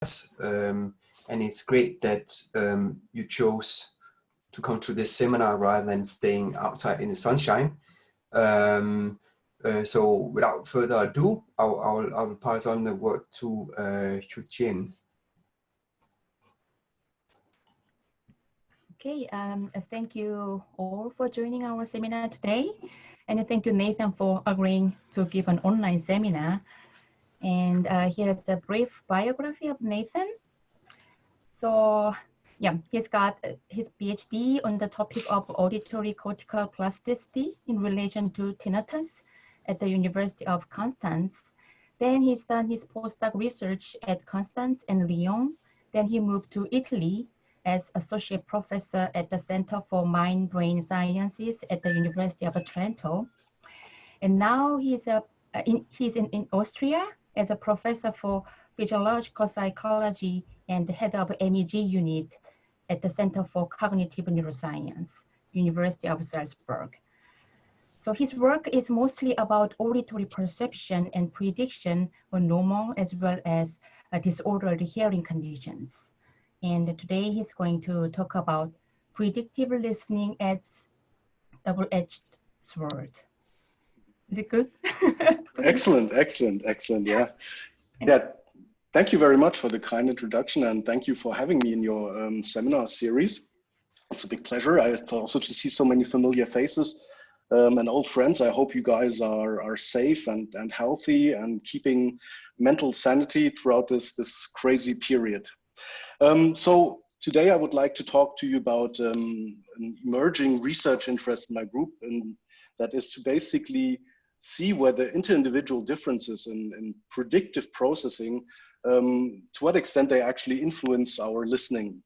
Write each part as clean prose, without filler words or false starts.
And it's great that you chose to come to this seminar rather than staying outside in the sunshine. So without further ado, I will pass on the word to Hu-Jin. Okay, thank you all for joining our seminar today. And thank you, Nathan, for agreeing to give an online seminar. And here's a brief biography of Nathan. So yeah, he's got his PhD on the topic of auditory cortical plasticity in relation to tinnitus at the University of Constance. Then he's done his postdoc research at Constance and Lyon. Then he moved to Italy as associate professor at the Center for Mind-Brain Sciences at the University of Trento. And now he's in Austria as a professor for physiological psychology and the head of MEG unit at the Center for Cognitive Neuroscience, University of Salzburg. So his work is mostly about auditory perception and prediction on normal as well as disordered hearing conditions. And today he's going to talk about predictive listening as double-edged sword. Is it good? Excellent, excellent, excellent. Yeah. Yeah. Thank you very much for the kind introduction, and thank you for having me in your seminar series. It's a big pleasure. I also to see so many familiar faces and old friends. I hope you guys are safe and healthy and keeping mental sanity throughout this crazy period. So today I would like to talk to you about an emerging research interest in my group, and that is to basically see whether inter-individual differences in predictive processing, to what extent they actually influence our listening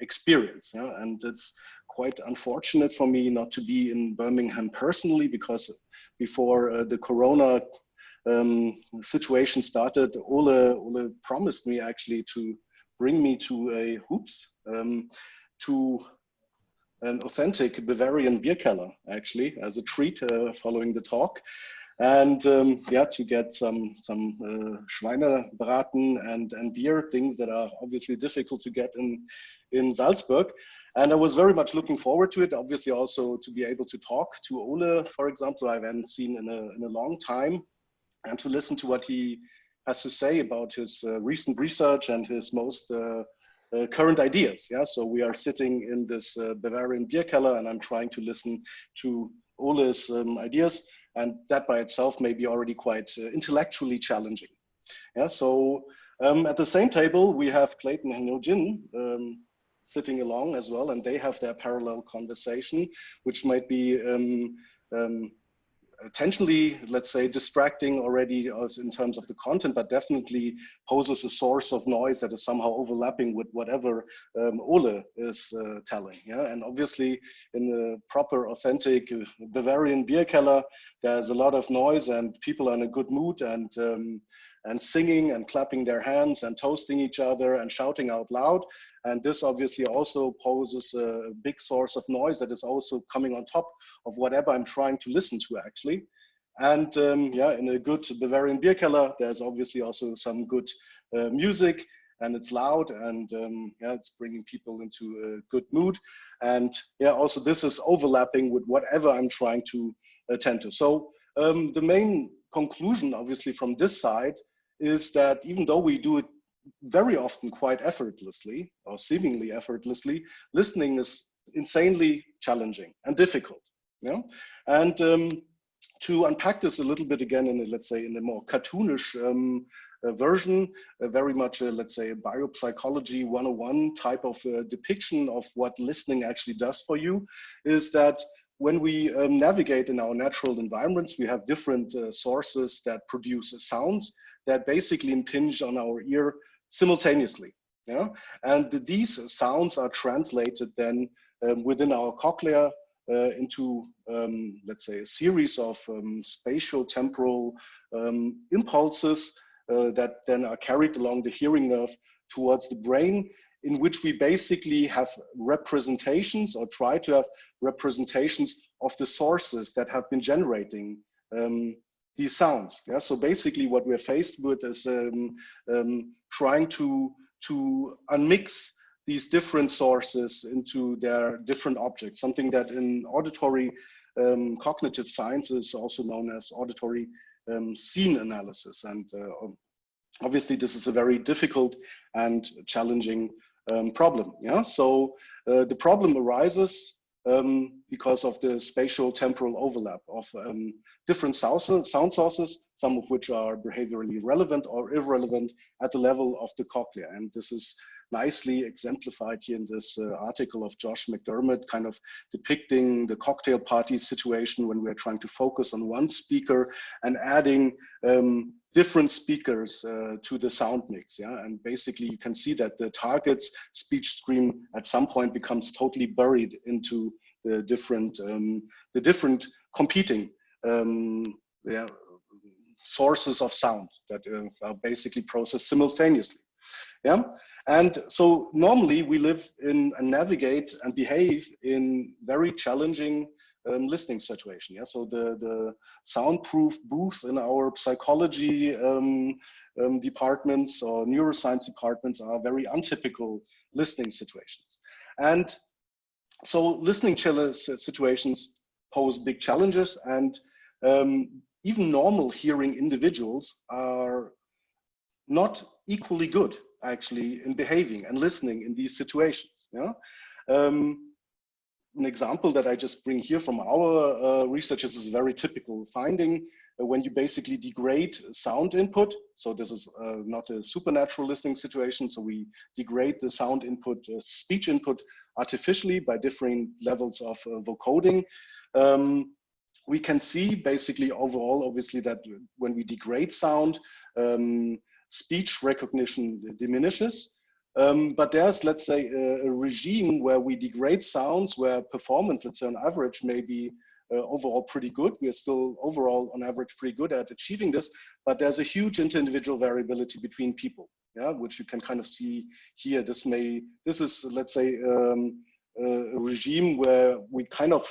experience. Yeah? And it's quite unfortunate for me not to be in Birmingham personally, because before the Corona situation started, Ole promised me actually to bring me to an authentic Bavarian beer cellar, actually, as a treat following the talk. And yeah, to get some Schweinebraten and beer, things that are obviously difficult to get in Salzburg. And I was very much looking forward to it, obviously also to be able to talk to Ole, for example, I haven't seen in a long time, and to listen to what he has to say about his recent research and his most current ideas. Yeah, so we are sitting in this Bavarian beer cellar, and I'm trying to listen to Ole's ideas, and that by itself may be already quite intellectually challenging. Yeah, so at the same table we have Clayton and Hu-Jin sitting along as well, and they have their parallel conversation, which might be potentially, let's say, distracting already as in terms of the content, but definitely poses a source of noise that is somehow overlapping with whatever Ole is telling. Yeah, and obviously in the proper, authentic Bavarian beer cellar, there's a lot of noise, and people are in a good mood, and singing and clapping their hands and toasting each other and shouting out loud. And this obviously also poses a big source of noise that is also coming on top of whatever I'm trying to listen to, actually. And yeah, in a good Bavarian beer cellar, there's obviously also some good music, and it's loud, and yeah, it's bringing people into a good mood. And yeah, also this is overlapping with whatever I'm trying to attend to. So the main conclusion, obviously, from this side is that even though we do it very often quite effortlessly, or seemingly effortlessly, listening is insanely challenging and difficult. Yeah? And to unpack this a little bit again in a, let's say, in a more cartoonish version, very much, let's say, a biopsychology 101 type of depiction of what listening actually does for you, is that when we navigate in our natural environments, we have different sources that produce sounds that basically impinge on our ear simultaneously. Yeah? And these sounds are translated then within our cochlea into, let's say, a series of spatio-temporal impulses that then are carried along the hearing nerve towards the brain, in which we basically have representations, or try to have representations of the sources that have been generating these sounds. Yeah, so basically what we're faced with is trying to unmix these different sources into their different objects, something that in auditory cognitive science is also known as auditory scene analysis. And obviously this is a very difficult and challenging problem. Yeah, so the problem arises because of the spatial temporal overlap of different sound sources, some of which are behaviorally relevant or irrelevant at the level of the cochlea. And this is nicely exemplified here in this article of Josh McDermott, kind of depicting the cocktail party situation when we're trying to focus on one speaker and adding different speakers to the sound mix. Yeah, and basically you can see that the target's speech stream at some point becomes totally buried into the different competing sources of sound that are basically processed simultaneously. Yeah, and so normally we live in and navigate and behave in very challenging listening situation. Yeah, so the soundproof booth in our psychology departments or neuroscience departments are very untypical listening situations. And so listening situations pose big challenges, and even normal hearing individuals are not equally good actually in behaving and listening in these situations. Yeah. An example that I just bring here from our research is a very typical finding when you basically degrade sound input. So this is not a supernatural listening situation. So we degrade the sound input, speech input artificially by different levels of vocoding. We can see basically overall, obviously, that when we degrade sound, speech recognition diminishes. But there's, let's say, a regime where we degrade sounds, where performance, let's say on average, may be overall pretty good. We are still overall on average pretty good at achieving this, but there's a huge inter-individual variability between people, yeah, which you can kind of see here. This is, let's say, a regime where we kind of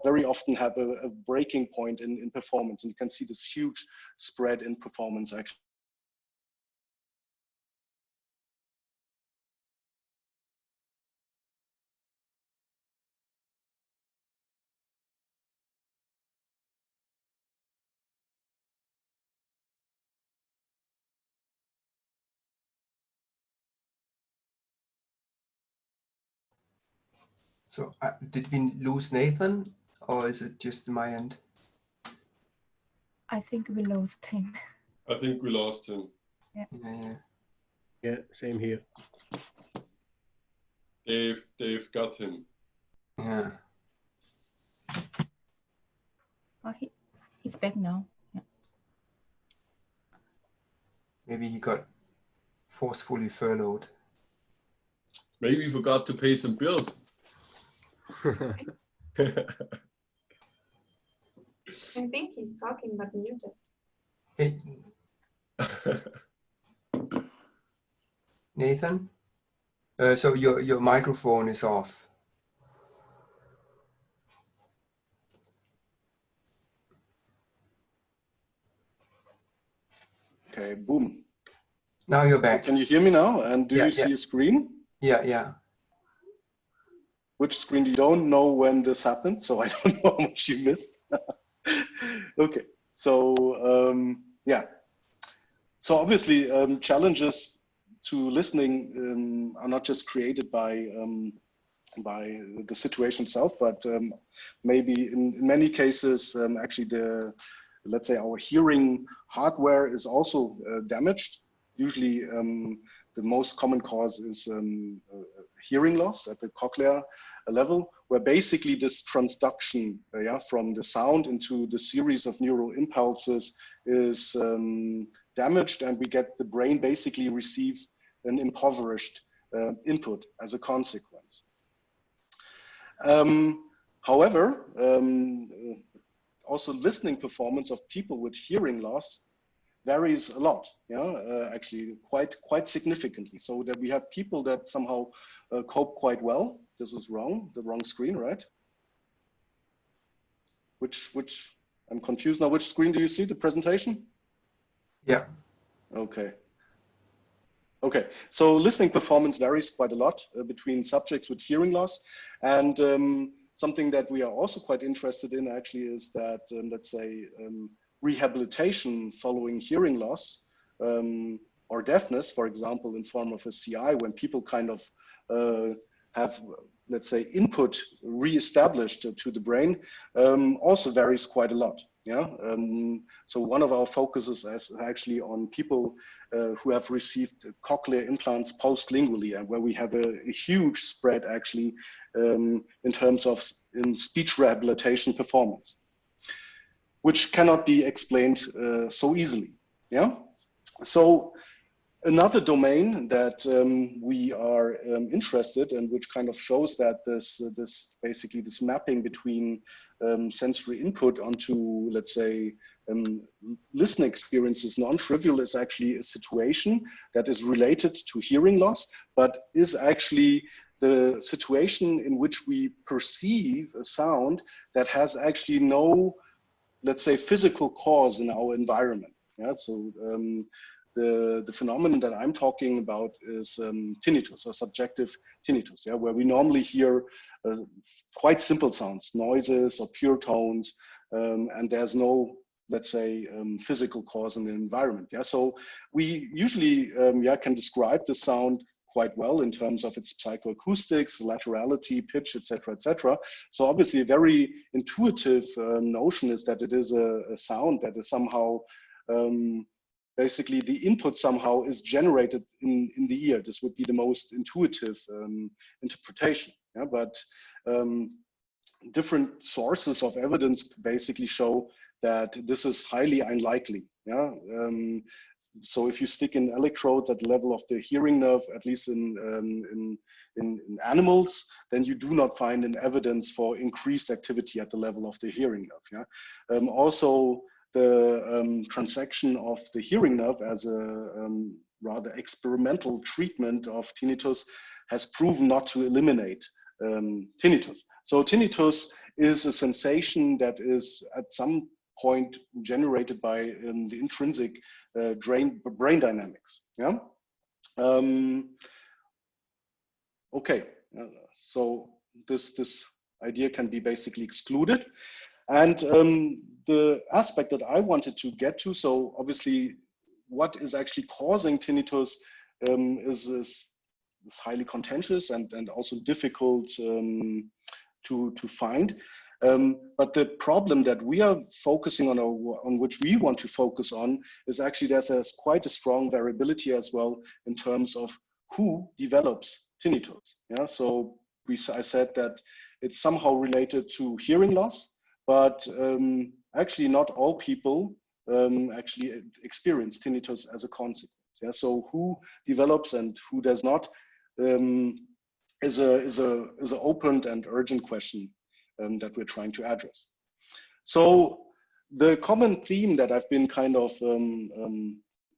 very often have a breaking point in performance, and you can see this huge spread in performance actually. So did we lose Nathan, or is it just my end? I think we lost him. I think we lost him. Yeah, same here. Dave got him. Yeah. Oh, he's back now. Yeah. Maybe he got forcefully furloughed. Maybe he forgot to pay some bills. I think he's talking but muted. Hey, Nathan? So your microphone is off. Okay, boom. Now you're back. Can you hear me now? And do you see a screen? Yeah. Which screen? You don't know when this happened, so I don't know how much you missed. Okay, so yeah. So obviously challenges to listening are not just created by the situation itself, but maybe in many cases actually let's say our hearing hardware is also damaged. Usually the most common cause is hearing loss at the cochlear level, where basically this transduction from the sound into the series of neural impulses is damaged, and we get the brain basically receives an impoverished input as a consequence. However, also listening performance of people with hearing loss varies a lot, actually quite significantly. So that we have people that somehow cope quite well. This is wrong, the wrong screen, right? Which I'm confused now. Which screen do you see? The presentation? Yeah. Okay. Okay, so listening performance varies quite a lot between subjects with hearing loss, and something that we are also quite interested in actually is that, let's say, rehabilitation following hearing loss or deafness, for example, in form of a CI, when people kind of have, let's say, input re-established to the brain, also varies quite a lot. Yeah. So one of our focuses is actually on people who have received cochlear implants post-lingually, and where we have a huge spread actually in terms of speech rehabilitation performance, which cannot be explained so easily. Yeah. So another domain that we are interested in, which kind of shows that this basically this mapping between sensory input onto, let's say, listening experience is non-trivial, is actually a situation that is related to hearing loss, but is actually the situation in which we perceive a sound that has actually no, let's say, physical cause in our environment. Yeah, so the phenomenon that I'm talking about is tinnitus, or subjective tinnitus, yeah, where we normally hear quite simple sounds, noises or pure tones, and there's no, let's say, physical cause in the environment. Yeah, so we usually can describe the sound quite well in terms of its psychoacoustics, laterality, pitch, etc., etc. So obviously a very intuitive notion is that it is a sound that is somehow basically the input somehow is generated in the ear. This would be the most intuitive interpretation. Yeah? But different sources of evidence basically show that this is highly unlikely. Yeah. So if you stick in electrodes at the level of the hearing nerve, at least in animals, then you do not find an evidence for increased activity at the level of the hearing nerve. Yeah. Also, the transaction of the hearing nerve as a rather experimental treatment of tinnitus has proven not to eliminate tinnitus. So tinnitus is a sensation that is at some point generated by the intrinsic brain dynamics. Yeah. Okay. So this idea can be basically excluded. And the aspect that I wanted to get to, so obviously what is actually causing tinnitus is highly contentious and also difficult to find. But the problem that we are focusing on which we want to focus on, is actually there's quite a strong variability as well in terms of who develops tinnitus. Yeah, so I said that it's somehow related to hearing loss, but actually not all people actually experience tinnitus as a consequence. Yeah, so who develops and who does not is a open and urgent question that we're trying to address. So the common theme that I've been kind of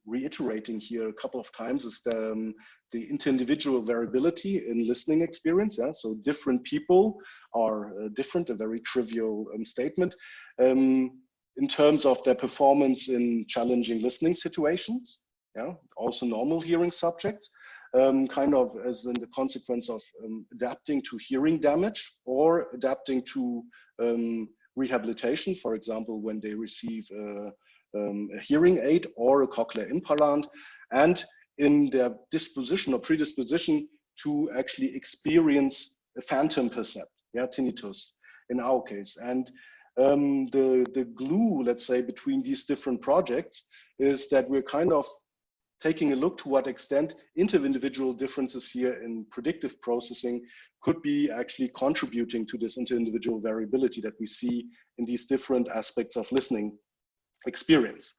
reiterating here a couple of times is the interindividual variability in listening experience. Yeah? So different people are different, a very trivial statement, in terms of their performance in challenging listening situations. Yeah? Also normal hearing subjects, kind of as in the consequence of adapting to hearing damage or adapting to rehabilitation, for example, when they receive a hearing aid or a cochlear implant, and in their disposition or predisposition to actually experience a phantom percept, yeah, tinnitus in our case. And the glue, let's say, between these different projects is that we're kind of taking a look to what extent inter-individual differences here in predictive processing could be actually contributing to this inter-individual variability that we see in these different aspects of listening experience.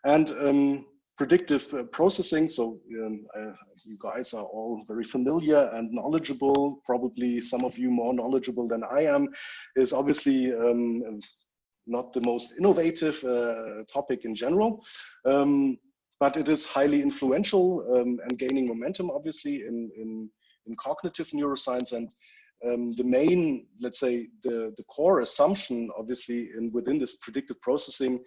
And predictive processing, so you guys are all very familiar and knowledgeable, probably some of you more knowledgeable than I am, is obviously not the most innovative topic in general. But it is highly influential and gaining momentum, obviously, in cognitive neuroscience. And the main, let's say, the core assumption, obviously, within this predictive processing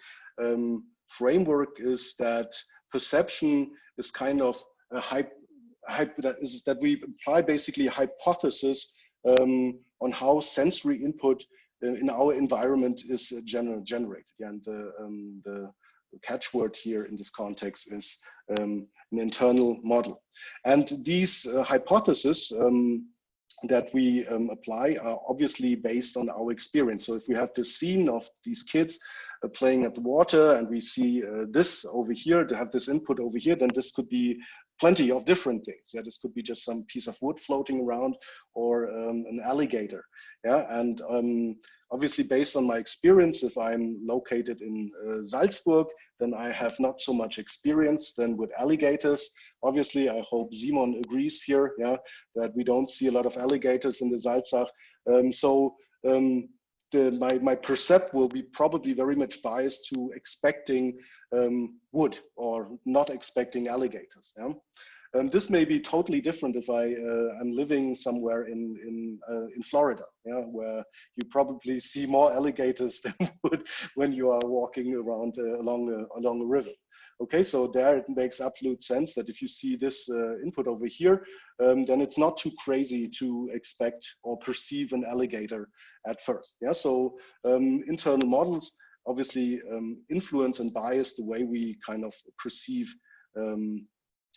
framework is that perception is kind of a that we apply basically a hypothesis on how sensory input in our environment is generated. And the catchword here in this context is an internal model. And these hypotheses that we apply are obviously based on our experience. So if we have this scene of these kids playing at the water and we see this over here, to have this input over here, then this could be plenty of different things. Yeah, this could be just some piece of wood floating around or an alligator. Yeah, and obviously based on my experience, if I'm located in Salzburg, then I have not so much experience than with alligators. Obviously, I hope Simon agrees here, yeah, that we don't see a lot of alligators in the Salzach. My percept will be probably very much biased to expecting wood or not expecting alligators. Yeah? This may be totally different if I'm living somewhere in Florida, yeah, where you probably see more alligators than wood when you are walking around along a river. Okay, so there it makes absolute sense that if you see this input over here, then it's not too crazy to expect or perceive an alligator at first. Yeah, so internal models obviously influence and bias the way we kind of perceive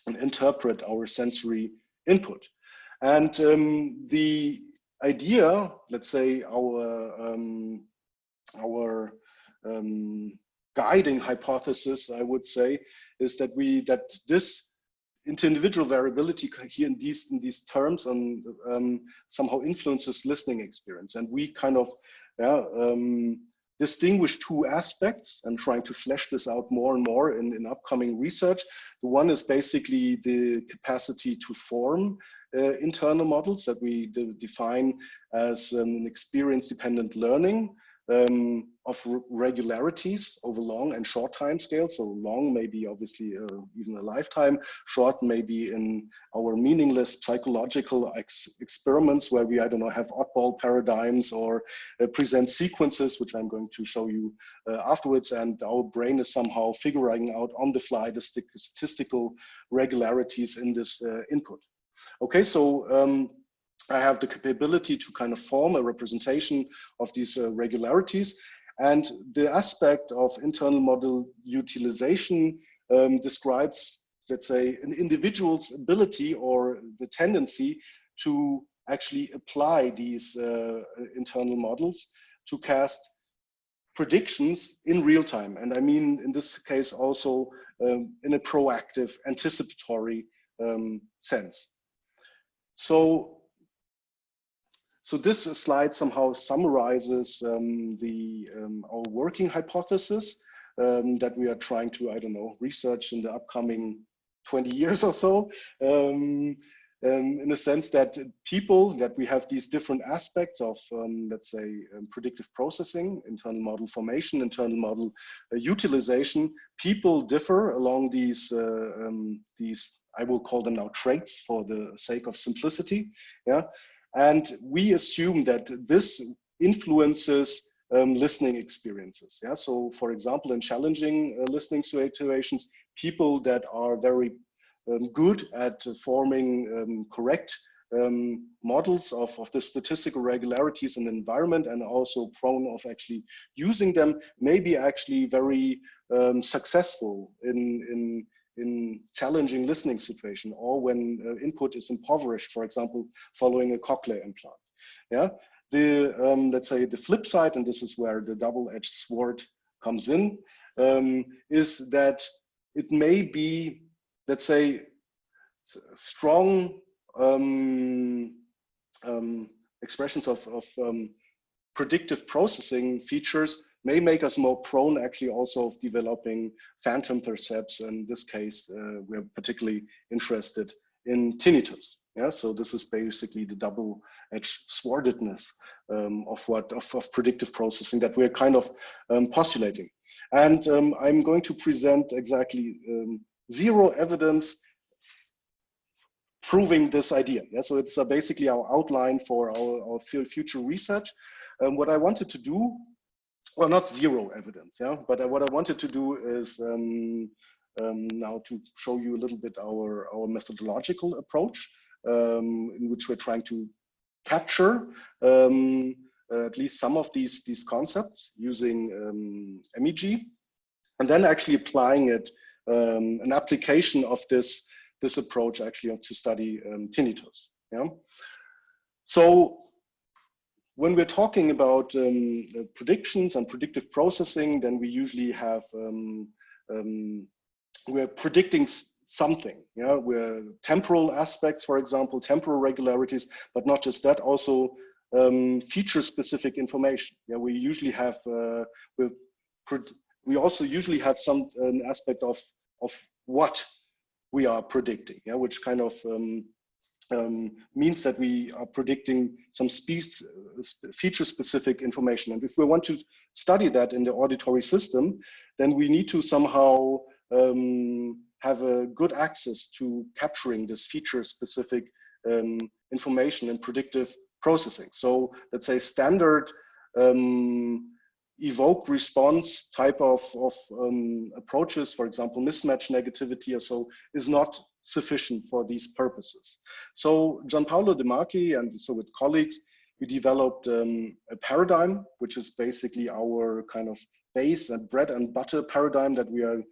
and interpret our sensory input. And the idea, let's say our guiding hypothesis, I would say, is that this individual variability here in these terms and somehow influences listening experience. And we kind of distinguish two aspects and trying to flesh this out more and more in upcoming research. The one is basically the capacity to form internal models that we define as an experience-dependent learning of regularities over long and short time scales. So long may be obviously even a lifetime, short may be in our meaningless psychological experiments where we, I don't know, have oddball paradigms or present sequences, which I'm going to show you afterwards. And our brain is somehow figuring out on the fly the statistical regularities in this input. Okay, so I have the capability to kind of form a representation of these regularities. And the aspect of internal model utilization describes, let's say, an individual's ability or the tendency to actually apply these internal models to cast predictions in real time. And I mean, in this case, also in a proactive, anticipatory sense. So this slide somehow summarizes our working hypothesis that we are trying to, I don't know, research in the upcoming 20 years or so, in the sense that we have these different aspects of, let's say, predictive processing, internal model formation, internal model utilization. People differ along these, I will call them now traits for the sake of simplicity. Yeah. And we assume that this influences listening experiences. Yeah. So, for example, in challenging listening situations, people that are very good at forming correct models of the statistical regularities in the environment and also prone of actually using them may be actually very successful in challenging listening situation, or when input is impoverished, for example, following a cochlear implant. Yeah, let's say the flip side, and this is where the double-edged sword comes in, is that it may be, let's say, strong expressions of predictive processing features may make us more prone actually also of developing phantom percepts. In this case, we're particularly interested in tinnitus. Yeah, so this is basically the double-edged swordedness of predictive processing that we're kind of postulating. And I'm going to present exactly zero evidence proving this idea. Yeah, so it's basically our outline for our future research. What I wanted to do, well, not zero evidence, yeah, but what I wanted to do is now to show you a little bit our methodological approach, in which we're trying to capture at least some of these concepts using MEG, and then actually applying it, an application of this approach actually to study tinnitus. Yeah. So when we're talking about predictions and predictive processing, then we usually have we're predicting something. Yeah, we're temporal aspects, for example, temporal regularities, but not just that, also feature-specific information. Yeah, we usually have we also usually have some aspect of what we are predicting. Yeah, which kind of means that we are predicting some feature-specific information. And if we want to study that in the auditory system, then we need to somehow have a good access to capturing this feature-specific information in predictive processing. So let's say standard evoke response type of approaches, for example, mismatch negativity or so, is not sufficient for these purposes. So Gianpaolo De Marchi and so with colleagues, we developed a paradigm, which is basically our kind of base and bread and butter paradigm that we are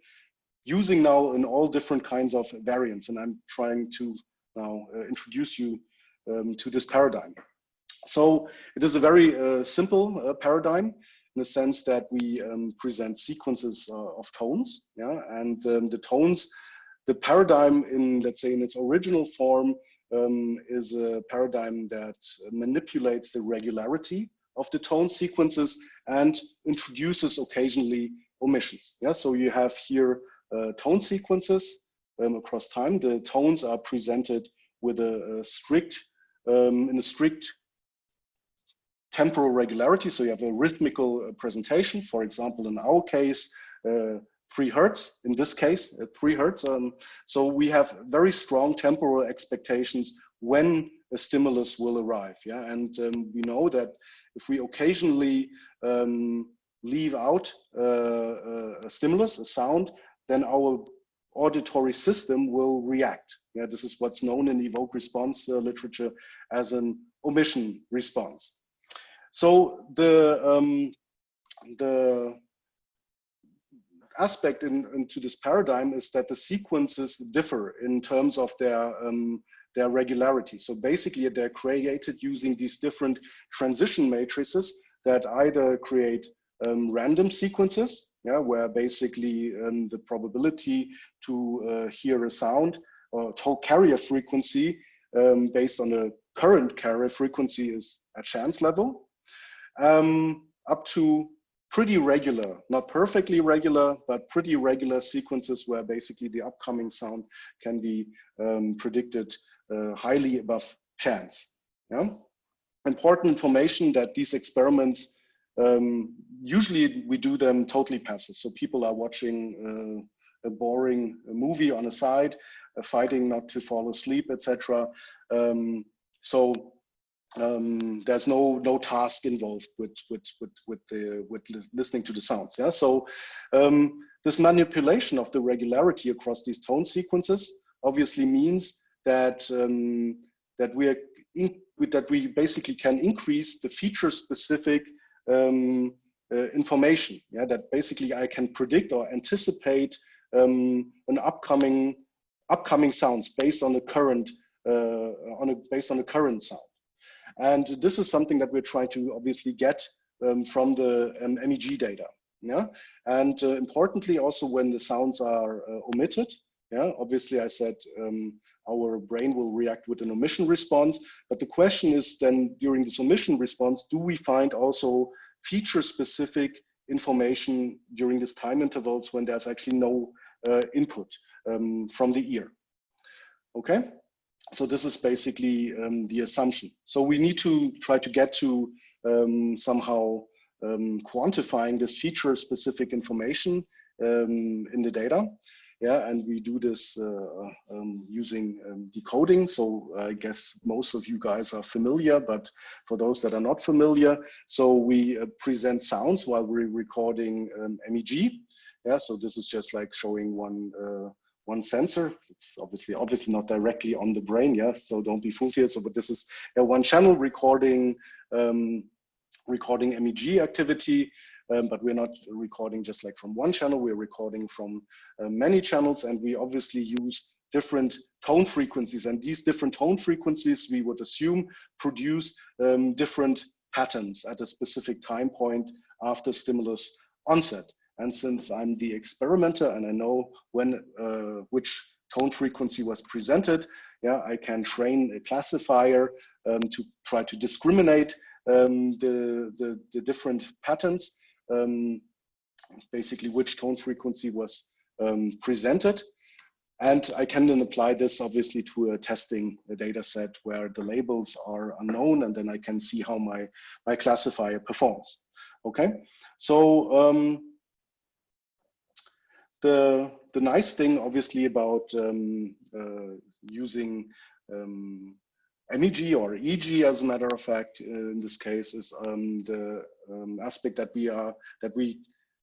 using now in all different kinds of variants. And I'm trying to now introduce you to this paradigm. So it is a very simple paradigm in the sense that we present sequences of tones. Yeah, and the tones, the paradigm in, let's say, in its original form is a paradigm that manipulates the regularity of the tone sequences and introduces occasionally omissions. Yeah, so you have here tone sequences across time. The tones are presented with a strict, in a strict temporal regularity. So you have a rhythmical presentation. For example, in our case, 3 Hertz. In this case, 3 Hertz. So we have very strong temporal expectations when a stimulus will arrive. Yeah, and we know that if we occasionally leave out a stimulus, a sound, then our auditory system will react. Yeah, this is what's known in evoke response literature as an omission response. So the aspect into this paradigm is that the sequences differ in terms of their regularity. So basically they're created using these different transition matrices that either create random sequences, yeah, where basically the probability to hear a sound or to carry a frequency based on the current carrier frequency is at chance level, up to pretty regular, not perfectly regular, but pretty regular sequences where basically the upcoming sound can be predicted highly above chance. Yeah? Important information that these experiments, usually we do them totally passive. So people are watching a boring movie on the side, fighting not to fall asleep, etc. So there's no task involved with listening to the sounds. Yeah. So this manipulation of the regularity across these tone sequences obviously means that that we basically can increase the feature-specific information. Yeah. That basically I can predict or anticipate an upcoming sounds based on the current based on the current sound. And this is something that we're trying to obviously get from the MEG data. Yeah, and importantly, also when the sounds are omitted. Yeah, obviously, I said our brain will react with an omission response. But the question is then during this omission response, do we find also feature-specific information during this time intervals when there's actually no input from the ear? Okay. So this is basically the assumption. So we need to try to get to somehow quantifying this feature-specific information in the data. Yeah, and we do this using decoding. So I guess most of you guys are familiar, but for those that are not familiar, so we present sounds while we're recording MEG. Yeah, so this is just like showing one sensor. It's obviously not directly on the brain. Yeah, so don't be fooled here. So, but this is one channel recording MEG activity. But we're not recording just like from one channel, we're recording from many channels, and we obviously use different tone frequencies, and these different tone frequencies we would assume produce different patterns at a specific time point after stimulus onset. And since I'm the experimenter and I know when which tone frequency was presented, yeah, I can train a classifier to try to discriminate the different patterns. Basically which tone frequency was presented. And I can then apply this obviously to a testing data set where the labels are unknown, and then I can see how my classifier performs. Okay, so the nice thing obviously about using MEG or EG, as a matter of fact, in this case, is the aspect that we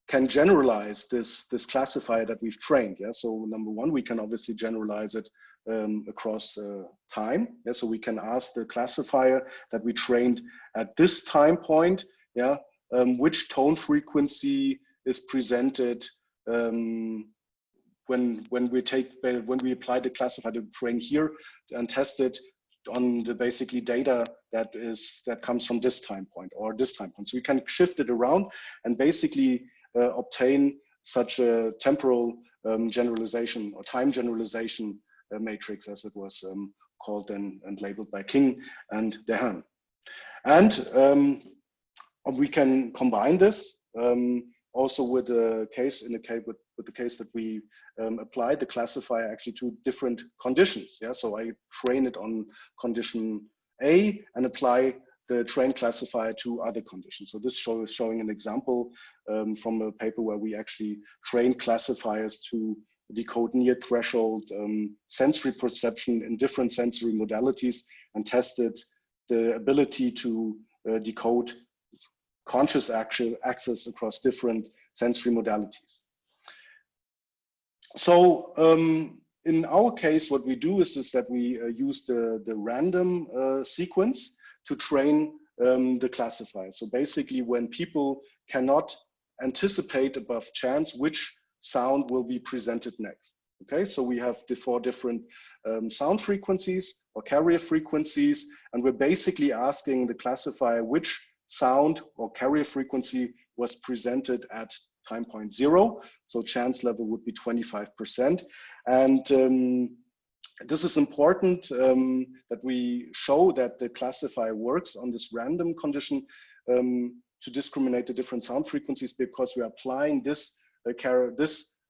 can generalize this classifier that we've trained. Yeah. So number one, we can obviously generalize it across time. Yeah. So we can ask the classifier that we trained at this time point, yeah, which tone frequency is presented when we apply the classifier to train here and test it on the basically data that comes from this time point or this time point. So we can shift it around and basically obtain such a temporal generalization or time generalization matrix, as it was called and labeled by King and Dehaene. And we can combine this also with the case with the case that we applied the classifier actually to different conditions. Yeah, so I train it on condition A and apply the train classifier to other conditions. So this is showing an example from a paper where we actually train classifiers to decode near threshold sensory perception in different sensory modalities and tested the ability to decode conscious access across different sensory modalities. So in our case, what we do is that we use the random sequence to train the classifier. So basically when people cannot anticipate above chance which sound will be presented next. Okay, so we have the 4 different sound frequencies or carrier frequencies, and we're basically asking the classifier which sound or carrier frequency was presented at time point 0. So chance level would be 25%. And this is important that we show that the classifier works on this random condition to discriminate the different sound frequencies, because we are applying this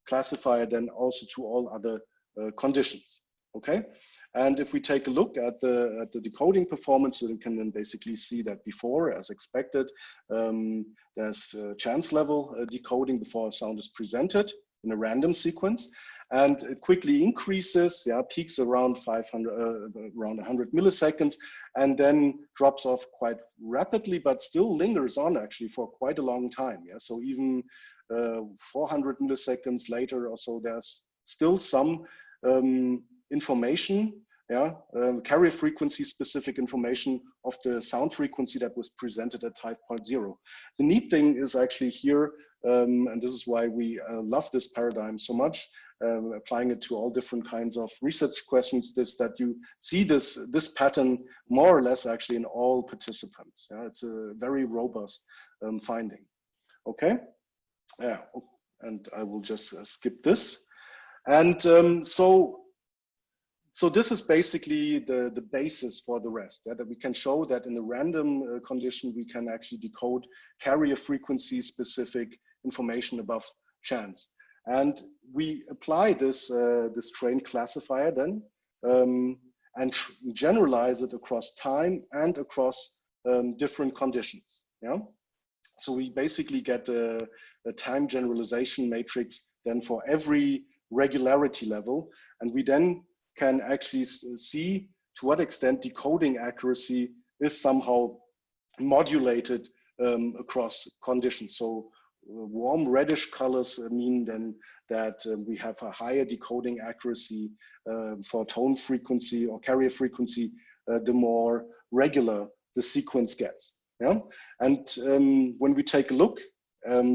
classifier then also to all other conditions. Okay, and if we take a look at the decoding performance, so we can then basically see that before, as expected, there's chance level decoding before a sound is presented in a random sequence, and it quickly increases, yeah, peaks around 100 milliseconds, and then drops off quite rapidly, but still lingers on actually for quite a long time. Yeah, so even 400 milliseconds later or so, there's still some information, yeah, carrier frequency specific information of the sound frequency that was presented at 5.0. The neat thing is actually here, and this is why we love this paradigm so much, applying it to all different kinds of research questions, is that you see this pattern more or less actually in all participants. Yeah, it's a very robust finding. Okay, yeah, and I will just skip this. And so this is basically the basis for the rest, yeah, that we can show that in a random condition, we can actually decode carrier frequency specific information above chance. And we apply this, this trained classifier then and generalize it across time and across different conditions. Yeah. So we basically get a time generalization matrix then for every regularity level. And we then can actually see to what extent decoding accuracy is somehow modulated across conditions. So warm reddish colors mean then that we have a higher decoding accuracy for tone frequency or carrier frequency, the more regular the sequence gets. Yeah, and when we take a look,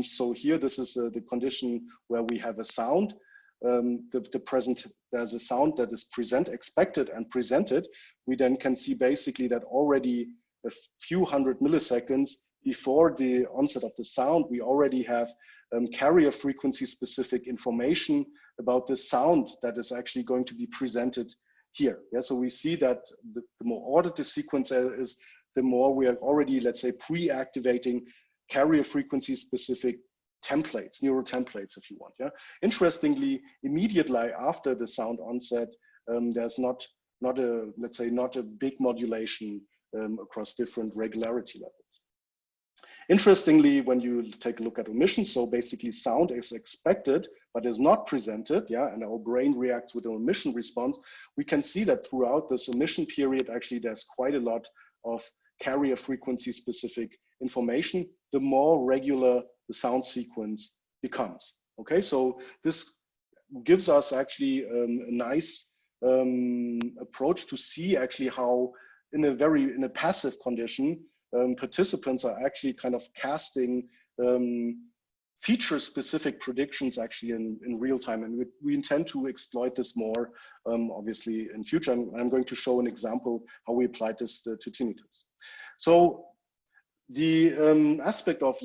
so here this is the condition where we have a sound. There's a sound that is expected and presented. We then can see basically that already a few hundred milliseconds before the onset of the sound, we already have carrier frequency specific information about the sound that is actually going to be presented here. Yeah, so we see that the more ordered the sequence is, the more we are already, let's say, pre-activating carrier frequency specific templates, neural templates, if you want. Yeah. Interestingly, immediately after the sound onset, there's not a big modulation across different regularity levels. Interestingly, when you take a look at omission, so basically sound is expected but is not presented, yeah, and our brain reacts with an omission response, we can see that throughout this omission period, actually there's quite a lot of carrier frequency specific information, the more regular the sound sequence becomes. Okay, so this gives us actually a nice approach to see actually how in a passive condition, participants are actually kind of casting feature-specific predictions actually in real time, and we intend to exploit this more, obviously, in future. I'm going to show an example how we applied this to tinnitus. So the aspect of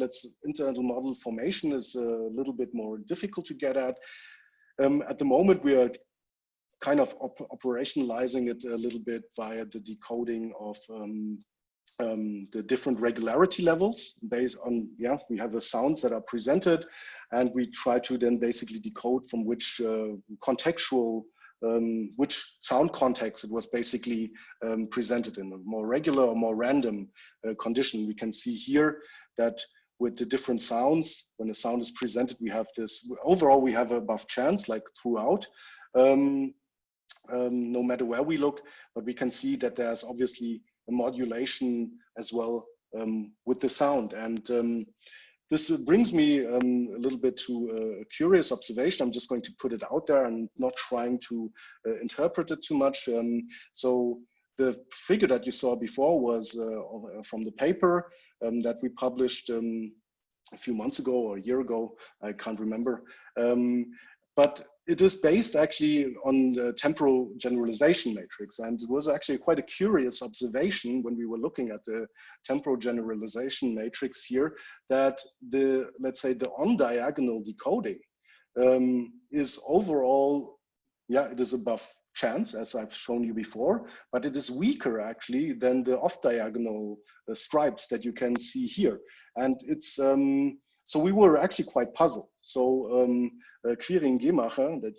internal model formation is a little bit more difficult to get at. At the moment, we are kind of operationalizing it a little bit via the decoding of the different regularity levels based on, yeah, we have the sounds that are presented, and we try to then basically decode from which contextual, which sound context it was basically presented in, a more regular or more random condition. We can see here that with the different sounds, when a sound is presented, we have this, overall we have above chance like throughout, no matter where we look, but we can see that there's obviously a modulation as well with the sound. And this brings me a little bit to a curious observation. I'm just going to put it out there and not trying to interpret it too much. So the figure that you saw before was from the paper that we published a few months ago or a year ago, I can't remember. But it is based actually on the temporal generalization matrix. And it was actually quite a curious observation when we were looking at the temporal generalization matrix here, that the, let's say, the on-diagonal decoding is overall, yeah, it is above chance, as I've shown you before, but it is weaker actually than the off-diagonal stripes that you can see here. And it's, so we were actually quite puzzled. So Quirin Gemacher, the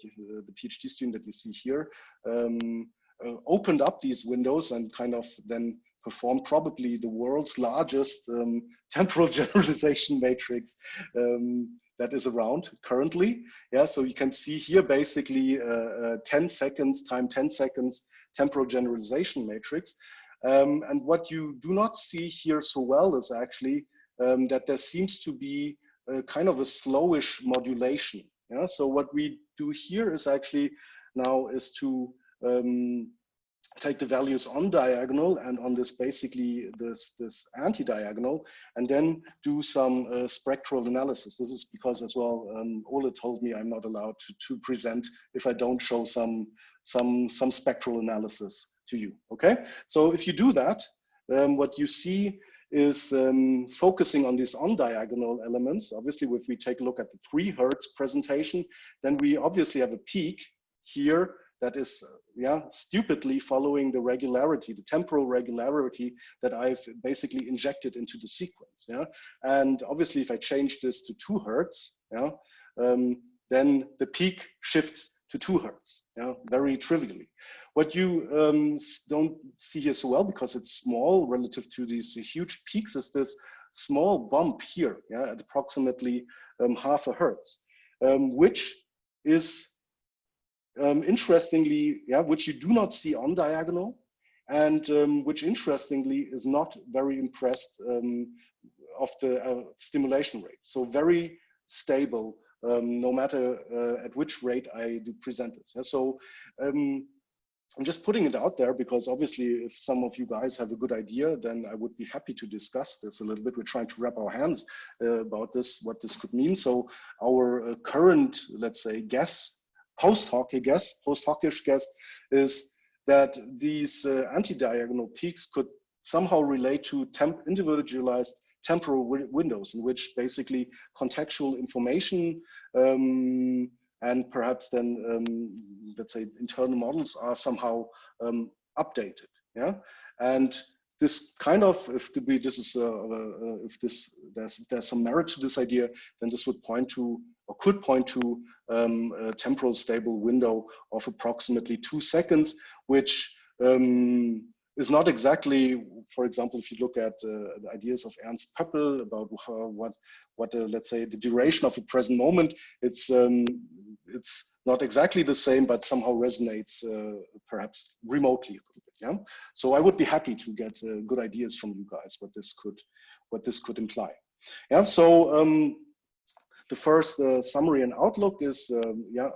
PhD student that you see here, opened up these windows and kind of then performed probably the world's largest temporal generalization matrix that is around currently. Yeah, so you can see here basically 10 seconds time 10 seconds temporal generalization matrix. And what you do not see here so well is actually that there seems to be kind of a slowish modulation. Yeah, so what we do here is actually now is to take the values on diagonal and on this basically this anti-diagonal, and then do some spectral analysis. This is because as well, Ole told me I'm not allowed to present if I don't show some spectral analysis to you. Okay, so if you do that, what you see is focusing on these on-diagonal elements. Obviously, if we take a look at the 3 Hertz presentation, then we obviously have a peak here that is, yeah, stupidly following the regularity, the temporal regularity that I've basically injected into the sequence. Yeah, and obviously, if I change this to 2 Hertz, yeah, then the peak shifts to 2 Hertz. Yeah, very trivially. What you don't see here so well, because it's small relative to these huge peaks, is this small bump here, yeah, at approximately half a Hertz, which is interestingly, which you do not see on diagonal, and which interestingly is not very impressed of the stimulation rate. So very stable, no matter at which rate I do present it. So I'm just putting it out there because obviously if some of you guys have a good idea, then I would be happy to discuss this a little bit. We're trying to wrap our hands about this, what this could mean. So our current, let's say, guess, post-hoc-ish guess is that these anti-diagonal peaks could somehow relate to individualized temporal windows in which basically contextual information and perhaps then, let's say, internal models are somehow updated. Yeah, and this kind of, if there's some merit to this idea, then this would point to, or could point to, a temporal stable window of approximately 2 seconds, which is not exactly, for example, if you look at the ideas of Ernst Pöppel about what let's say the duration of a present moment, it's not exactly the same, but somehow resonates perhaps remotely a little bit. Yeah. So I would be happy to get good ideas from you guys what this could imply. Yeah. So the first summary and outlook is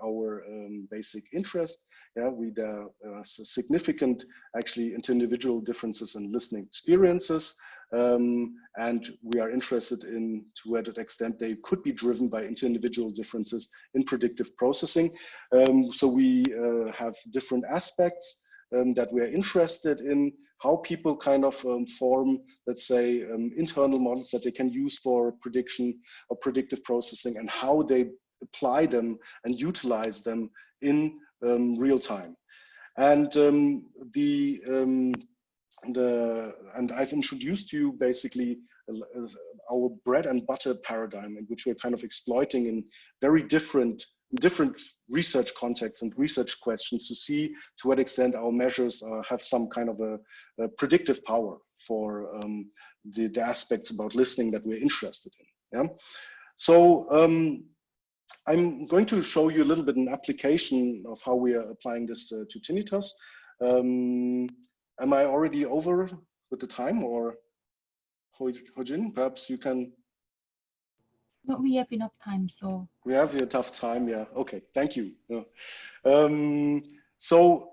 our basic interest. Yeah, there are significant actually inter-individual differences in listening experiences, and we are interested in to what extent they could be driven by inter-individual differences in predictive processing. So we have different aspects that we are interested in, how people kind of form, let's say, internal models that they can use for prediction or predictive processing, and how they apply them and utilize them in real time. And and I've introduced you basically our bread and butter paradigm, in which we're kind of exploiting in very different research contexts and research questions to see to what extent our measures have some kind of a predictive power for the aspects about listening that we're interested in. Yeah. So I'm going to show you a little bit an application of how we are applying this to tinnitus. Am I already over with the time, or Ho-Jin, perhaps you can? No, we have enough time, so. We have a tough time, yeah. Okay, thank you. So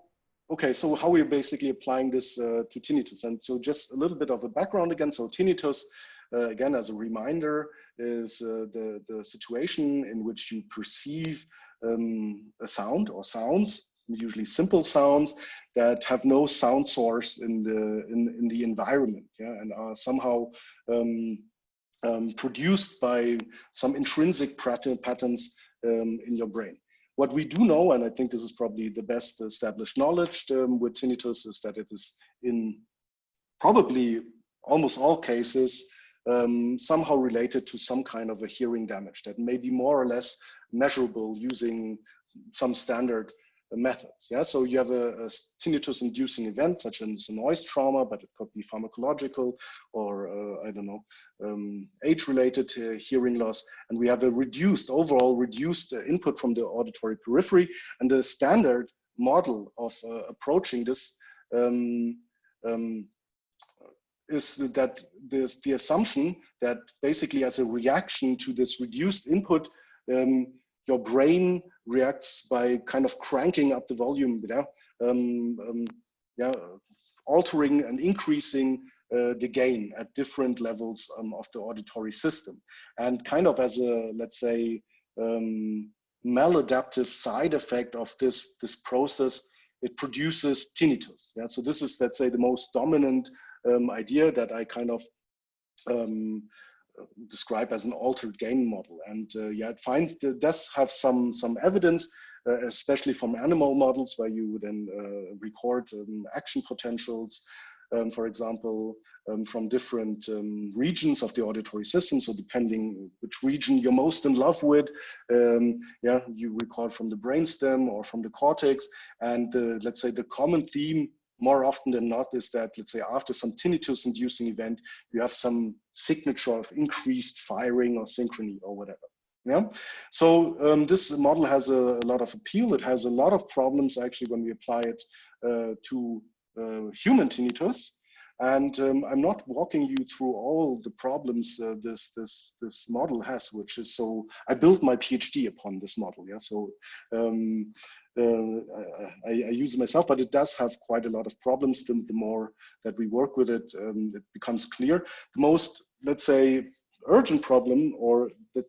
how we're basically applying this to tinnitus. And so just a little bit of a background again. So tinnitus, again, as a reminder, is the situation in which you perceive a sound or sounds, usually simple sounds that have no sound source in the environment, yeah, and are somehow produced by some intrinsic patterns in your brain. What we do know, and I think this is probably the best established knowledge with tinnitus, is that it is in probably almost all cases somehow related to some kind of a hearing damage that may be more or less measurable using some standard methods. Yeah, so you have a tinnitus-inducing event such as a noise trauma, but it could be pharmacological or I don't know, age-related hearing loss, and we have a overall reduced input from the auditory periphery. And the standard model of approaching this is that there's the assumption that basically as a reaction to this reduced input, your brain reacts by kind of cranking up the volume, altering and increasing the gain at different levels of the auditory system. And kind of as a, let's say, maladaptive side effect of this process, it produces tinnitus. Yeah? So this is, let's say, the most dominant idea that I kind of describe as an altered gain model. And it does have some evidence, especially from animal models, where you then record action potentials, for example, from different regions of the auditory system. So depending which region you're most in love with, you record from the brainstem or from the cortex. And let's say the common theme more often than not is that, let's say, after some tinnitus-inducing event, you have some signature of increased firing or synchrony or whatever. Yeah. So this model has a lot of appeal. It has a lot of problems actually when we apply it to human tinnitus. And I'm not walking you through all the problems this model has, which is so. I built my PhD upon this model. Yeah. So I use it myself, but it does have quite a lot of problems. The more that we work with it, it becomes clear. The most, let's say, urgent problem, or the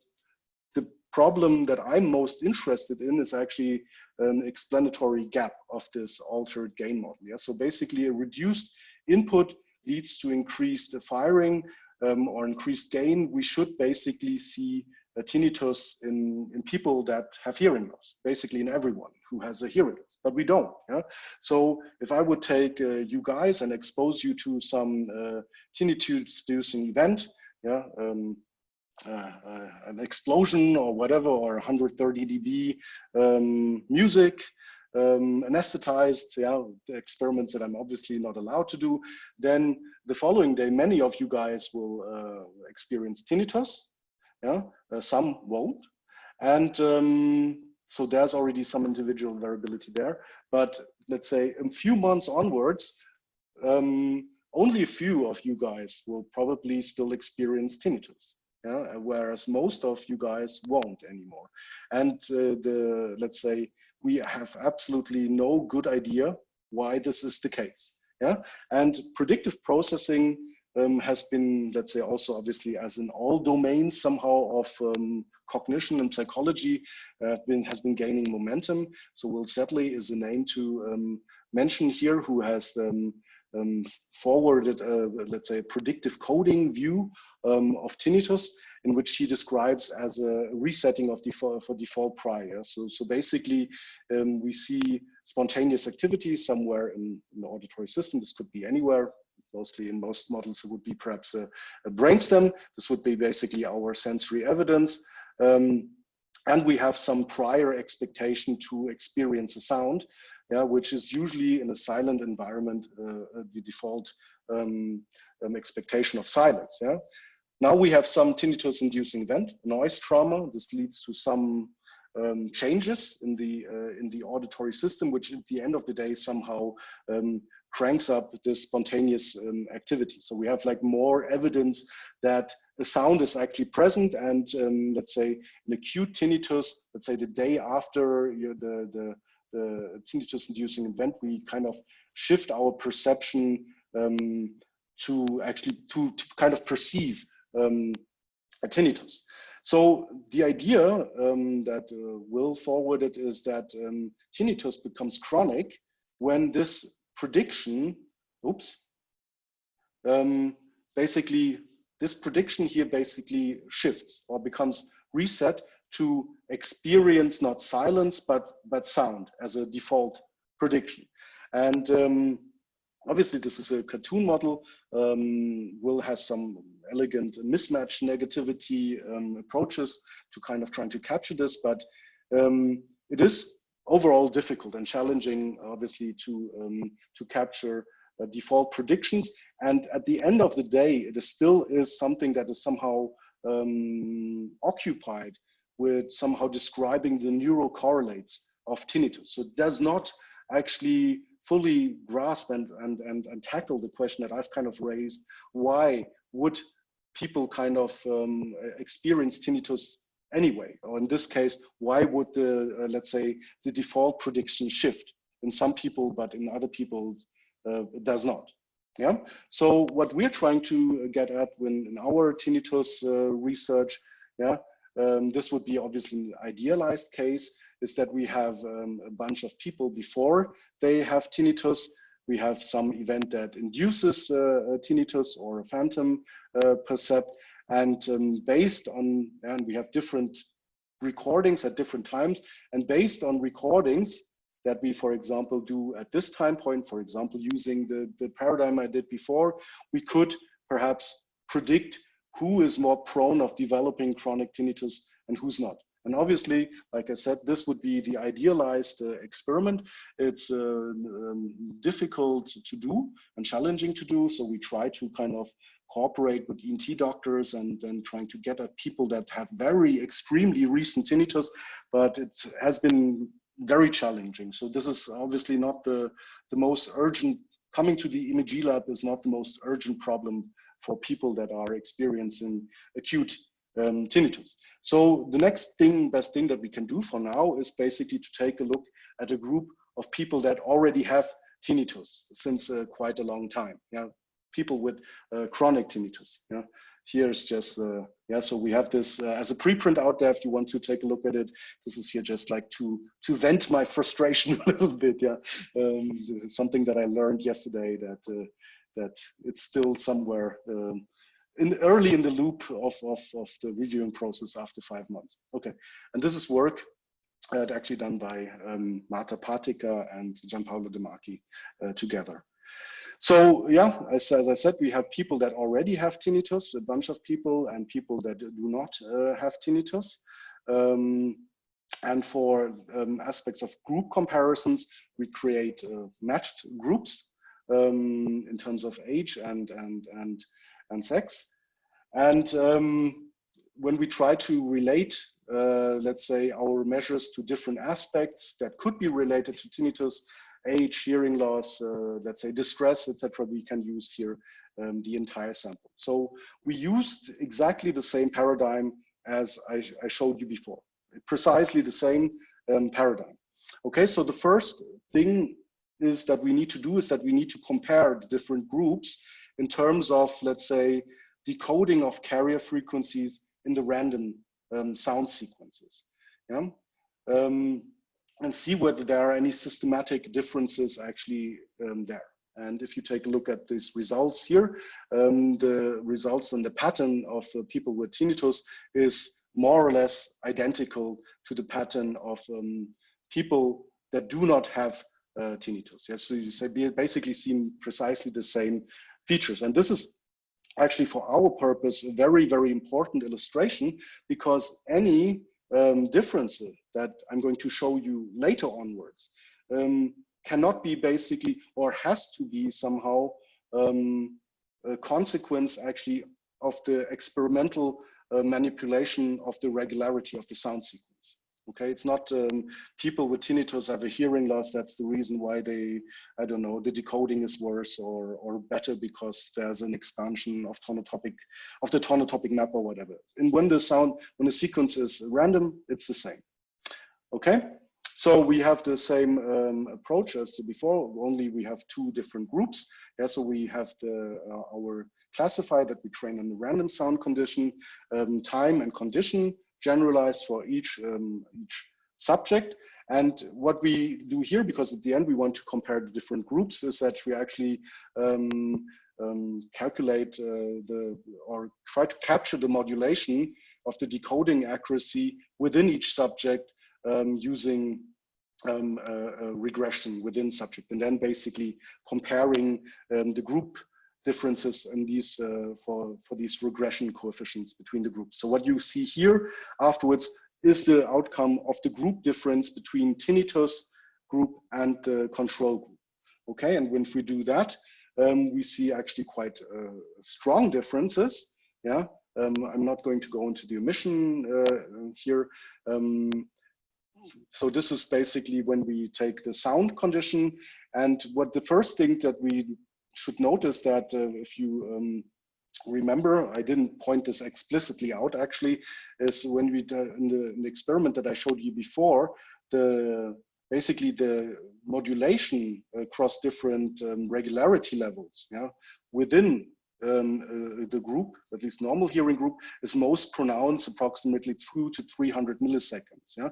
problem that I'm most interested in, is actually an explanatory gap of this altered gain model. Yeah? So basically a reduced input leads to increased firing or increased gain. We should basically see a tinnitus in people that have hearing loss, basically in everyone who has a hearing loss, but we don't. Yeah? So if I would take you guys and expose you to some tinnitus-inducing event, yeah, an explosion or whatever, or 130 dB music, anesthetized, yeah, the experiments that I'm obviously not allowed to do, then the following day, many of you guys will experience tinnitus, yeah, some won't. And so there's already some individual variability there. But let's say a few months onwards, only a few of you guys will probably still experience tinnitus. Yeah, whereas most of you guys won't anymore. And let's say we have absolutely no good idea why this is the case. Yeah, and predictive processing has been, let's say, also obviously as in all domains somehow of cognition and psychology has been gaining momentum. So Will Sedley is a name to mention here, who has forwarded let's say, predictive coding view of tinnitus, in which he describes as a resetting of default prior. So basically, we see spontaneous activity somewhere in the auditory system. This could be anywhere. Mostly in most models, it would be perhaps a brainstem. This would be basically our sensory evidence. And we have some prior expectation to experience a sound, yeah, which is usually in a silent environment, the default expectation of silence. Yeah. Now we have some tinnitus-inducing event, noise trauma. This leads to some changes in the auditory system, which at the end of the day somehow cranks up this spontaneous activity. So we have like more evidence that the sound is actually present, and let's say an acute tinnitus, let's say the day after the tinnitus-inducing event, we kind of shift our perception to kind of perceive a tinnitus. So the idea that Will forwarded is that tinnitus becomes chronic when this prediction, basically this prediction here basically shifts or becomes reset to experience not silence but sound as a default prediction. And obviously this is a cartoon model. Will has some elegant mismatch negativity approaches to kind of trying to capture this, but it is overall difficult and challenging, obviously, to capture default predictions. And at the end of the day, it still is something that is somehow occupied with somehow describing the neural correlates of tinnitus. So it does not actually fully grasp and tackle the question that I've kind of raised: why would people kind of experience tinnitus anyway? Or in this case, why would let's say, the default prediction shift in some people, but in other people it does not? Yeah. So what we're trying to get at in our tinnitus research, yeah, this would be obviously an idealized case, is that we have a bunch of people before they have tinnitus. We have some event that induces tinnitus or a phantom percept, and based on, and we have different recordings at different times, and based on recordings that we, for example, do at this time point, for example, using the paradigm I did before, we could perhaps predict who is more prone of developing chronic tinnitus and who's not. And obviously, like I said, this would be the idealized experiment. It's difficult to do and challenging to do. So we try to kind of cooperate with ENT doctors and trying to get at people that have very extremely recent tinnitus, but it has been very challenging. So this is obviously not the most urgent. Coming to the EMG lab is not the most urgent problem for people that are experiencing acute tinnitus. So the next best thing that we can do for now is basically to take a look at a group of people that already have tinnitus since quite a long time. Yeah, people with chronic tinnitus. Yeah, here's just so we have this as a preprint out there. If you want to take a look at it, this is here just like to vent my frustration a little bit. Yeah, something that I learned yesterday that it's still somewhere early in the loop of the reviewing process after 5 months. Okay, and this is work actually done by Marta Patica and Gianpaolo De Marchi together. So yeah, as I said, we have people that already have tinnitus, a bunch of people, and people that do not have tinnitus. And for aspects of group comparisons, we create matched groups in terms of age and sex. And when we try to relate, let's say, our measures to different aspects that could be related to tinnitus, age, hearing loss, let's say distress, etc., we can use here the entire sample. So we used exactly the same paradigm as I showed you before, precisely the same paradigm. Okay, so the first thing is that we need to do is that we need to compare the different groups in terms of, let's say, decoding of carrier frequencies in the random sound sequences. Yeah? And see whether there are any systematic differences actually there. And if you take a look at these results here, the results and the pattern of people with tinnitus is more or less identical to the pattern of people that do not have tinnitus. Yes, so you basically see precisely the same features. And this is actually, for our purpose, a very, very important illustration, because any differences that I'm going to show you later onwards cannot be basically, or has to be somehow a consequence actually of the experimental manipulation of the regularity of the sound sequence. Okay, it's not people with tinnitus have a hearing loss. That's the reason why they, I don't know, the decoding is worse or better because there's an expansion of the tonotopic map or whatever. And when the sequence is random, it's the same. Okay, so we have the same approach as to before. Only we have two different groups. Yeah, so we have our classifier that we train on the random sound condition, time and condition, generalized for each subject. And what we do here, because at the end we want to compare the different groups, is that we actually calculate or try to capture the modulation of the decoding accuracy within each subject using regression within subject, and then basically comparing the group differences in these for these regression coefficients between the groups. So what you see here afterwards is the outcome of the group difference between tinnitus group and the control group. Okay, and when we do that, we see actually quite strong differences. Yeah, I'm not going to go into the omission here. So this is basically when we take the sound condition, and what the first thing that we should notice that if you remember, I didn't point this explicitly out actually, is when we in the experiment that I showed you before, basically the modulation across different regularity levels, yeah, within the group, at least normal hearing group, is most pronounced approximately 200 to 300 milliseconds. Yeah.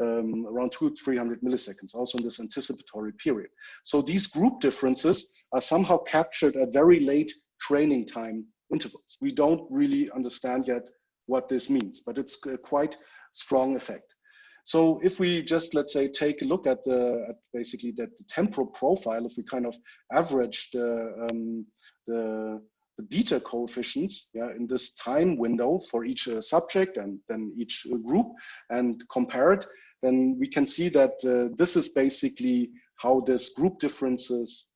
Around 200 to 300 milliseconds, also in this anticipatory period. So these group differences are somehow captured at very late training time intervals. We don't really understand yet what this means, but it's a quite strong effect. So if we just, let's say, take a look at basically the temporal profile, if we kind of average the beta coefficients, yeah, in this time window for each subject and then each group and compare it, then we can see that this is basically how this group differences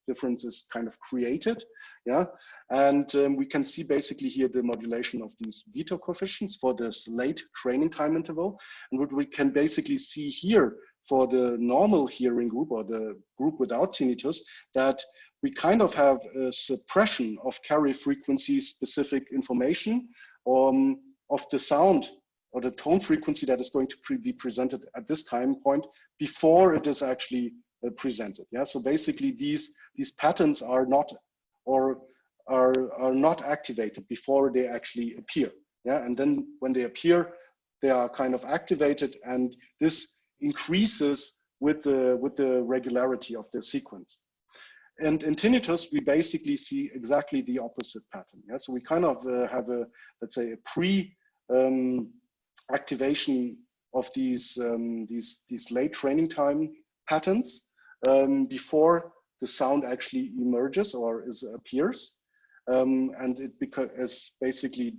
kind of created. Yeah, and we can see basically here the modulation of these beta coefficients for this late training time interval. And what we can basically see here for the normal hearing group or the group without tinnitus, that we kind of have a suppression of carrier frequency specific information of the sound or the tone frequency that is going to be presented at this time point before it is actually presented. Yeah, so basically these patterns are not or are not activated before they actually appear. Yeah, and then when they appear, they are kind of activated, and this increases with the regularity of the sequence. And in tinnitus, we basically see exactly the opposite pattern. Yeah, so we kind of have a, let's say, a pre activation of these late training time patterns before the sound actually emerges or appears, and it is basically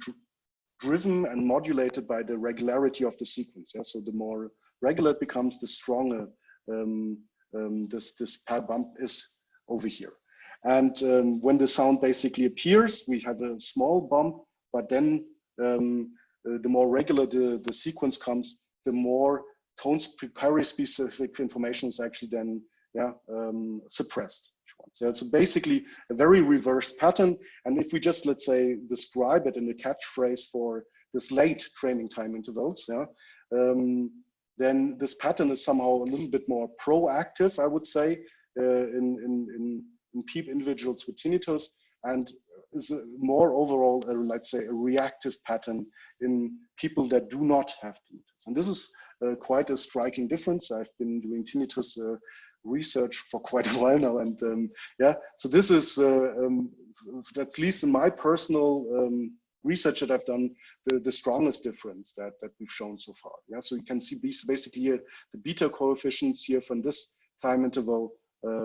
driven and modulated by the regularity of the sequence. Yeah, so the more regular it becomes, the stronger this bump is over here. And when the sound basically appears, we have a small bump, but then the more regular the sequence comes, the more carrier specific information is actually then suppressed. So it's basically a very reverse pattern. And if we just, let's say, describe it in a catchphrase for this late training time intervals, then this pattern is somehow a little bit more proactive, I would say, in individuals with tinnitus, and is more overall, let's say, a reactive pattern in people that do not have tinnitus. And this is quite a striking difference. I've been doing tinnitus research for quite a while now, and so this is, at least in my personal research that I've done, the strongest difference that we've shown so far. Yeah, so you can see basically here the beta coefficients here from this time interval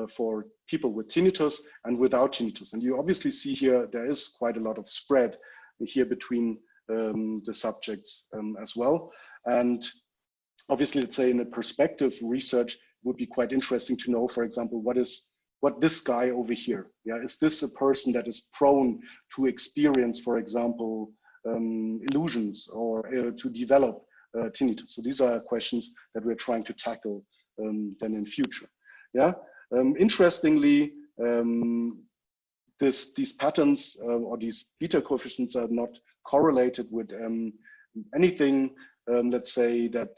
for people with tinnitus and without tinnitus. And you obviously see here there is quite a lot of spread here between the subjects as well. And obviously, let's say in a perspective research, would be quite interesting to know, for example, what this guy over here, is this a person that is prone to experience, for example, illusions or to develop tinnitus? So these are questions that we're trying to tackle then in future. Yeah. Interestingly, these patterns or these beta coefficients are not correlated with anything, let's say, that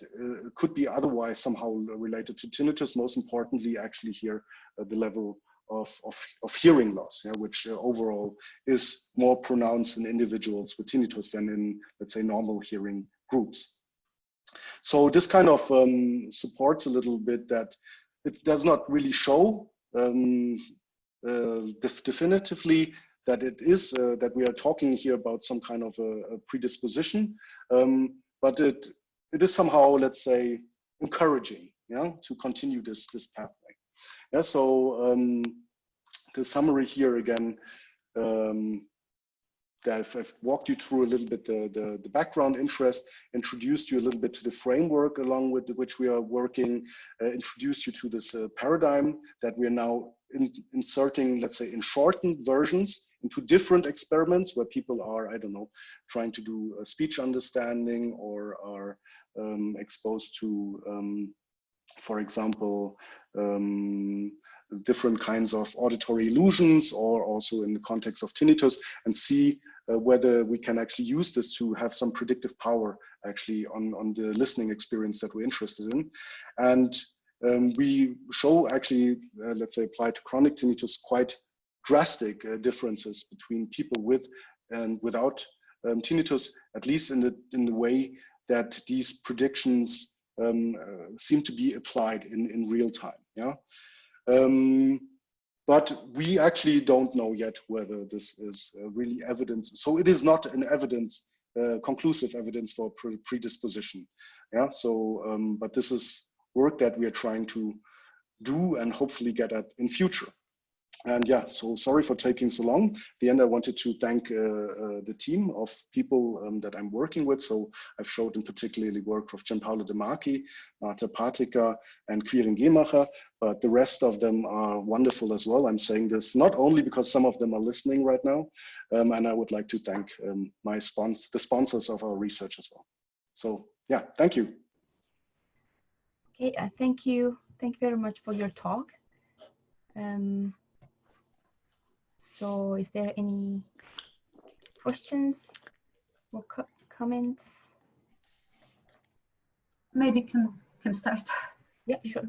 could be otherwise somehow related to tinnitus. Most importantly, actually here, the level of hearing loss, which overall is more pronounced in individuals with tinnitus than in, let's say, normal hearing groups. So this kind of supports a little bit that it does not really show definitively that it is that we are talking here about some kind of a predisposition, but it is somehow, let's say, encouraging, to continue this pathway. Yeah, so the summary here again, I've walked you through a little bit the background interest, introduced you a little bit to the framework along with which we are working, introduced you to this paradigm that we are now inserting, let's say, in shortened versions into different experiments where people are, I don't know, trying to do speech understanding or are exposed to, for example, different kinds of auditory illusions, or also in the context of tinnitus, and see whether we can actually use this to have some predictive power actually on the listening experience that we're interested in. And we show actually, let's say, applied to chronic tinnitus, quite drastic differences between people with and without tinnitus, at least in the way that these predictions seem to be applied in real time. Yeah. But we actually don't know yet whether this is really evidence. So it is not an evidence, conclusive evidence for predisposition. Yeah. So, but this is work that we are trying to do and hopefully get at in future. And yeah, so sorry for taking so long. At the end, I wanted to thank the team of people that I'm working with. So I've showed in particularly work of Gianpaolo De Marchi, Marta Patika, and Quirin Gemacher, but the rest of them are wonderful as well. I'm saying this not only because some of them are listening right now, and I would like to thank the sponsors of our research as well. So yeah, thank you. Okay, thank you. Thank you very much for your talk. So is there any questions or comments? Maybe can start. Yeah, sure.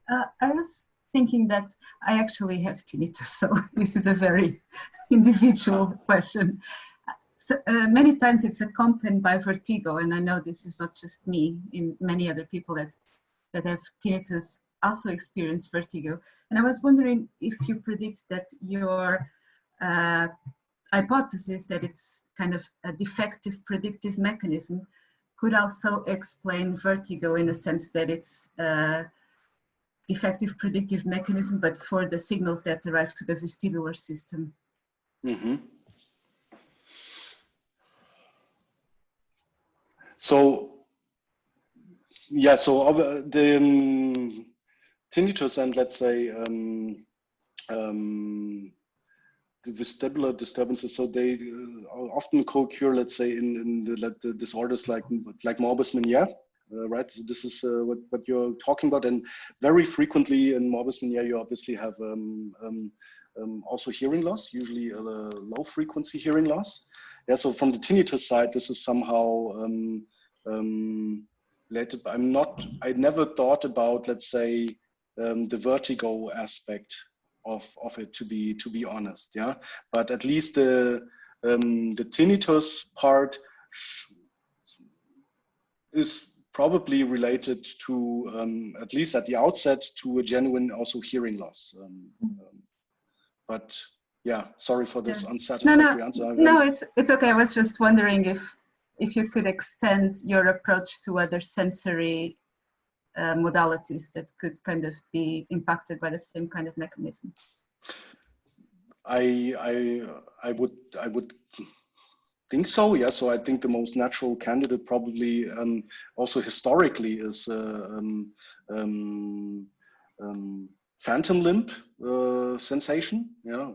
I was thinking that I actually have tinnitus, so this is a very individual question. So, many times it's accompanied by vertigo, and I know this is not just me. In many other people that have tinnitus also experience vertigo. And I was wondering if you predict that your hypothesis that it's kind of a defective predictive mechanism could also explain vertigo in the sense that it's a defective predictive mechanism, but for the signals that derive to the vestibular system. Mm-hmm. So, yeah, so the tinnitus and let's say the vestibular disturbances, so they often co-occur, let's say, in the disorders like morbus Meniere, right? So this is what you're talking about, and very frequently in morbus Meniere, you obviously have also hearing loss, usually a low frequency hearing loss. Yeah, so from the tinnitus side, this is somehow related. I never thought about, let's say, the vertigo aspect of it, to be honest. Yeah, but at least the tinnitus part is probably related to, at least at the outset, to a genuine also hearing loss. But yeah, sorry for this unsatisfactory answer. No, it's okay. I was just wondering if you could extend your approach to other sensory modalities that could kind of be impacted by the same kind of mechanism. I would think so. Yeah. So I think the most natural candidate probably also historically is phantom limb sensation. Yeah.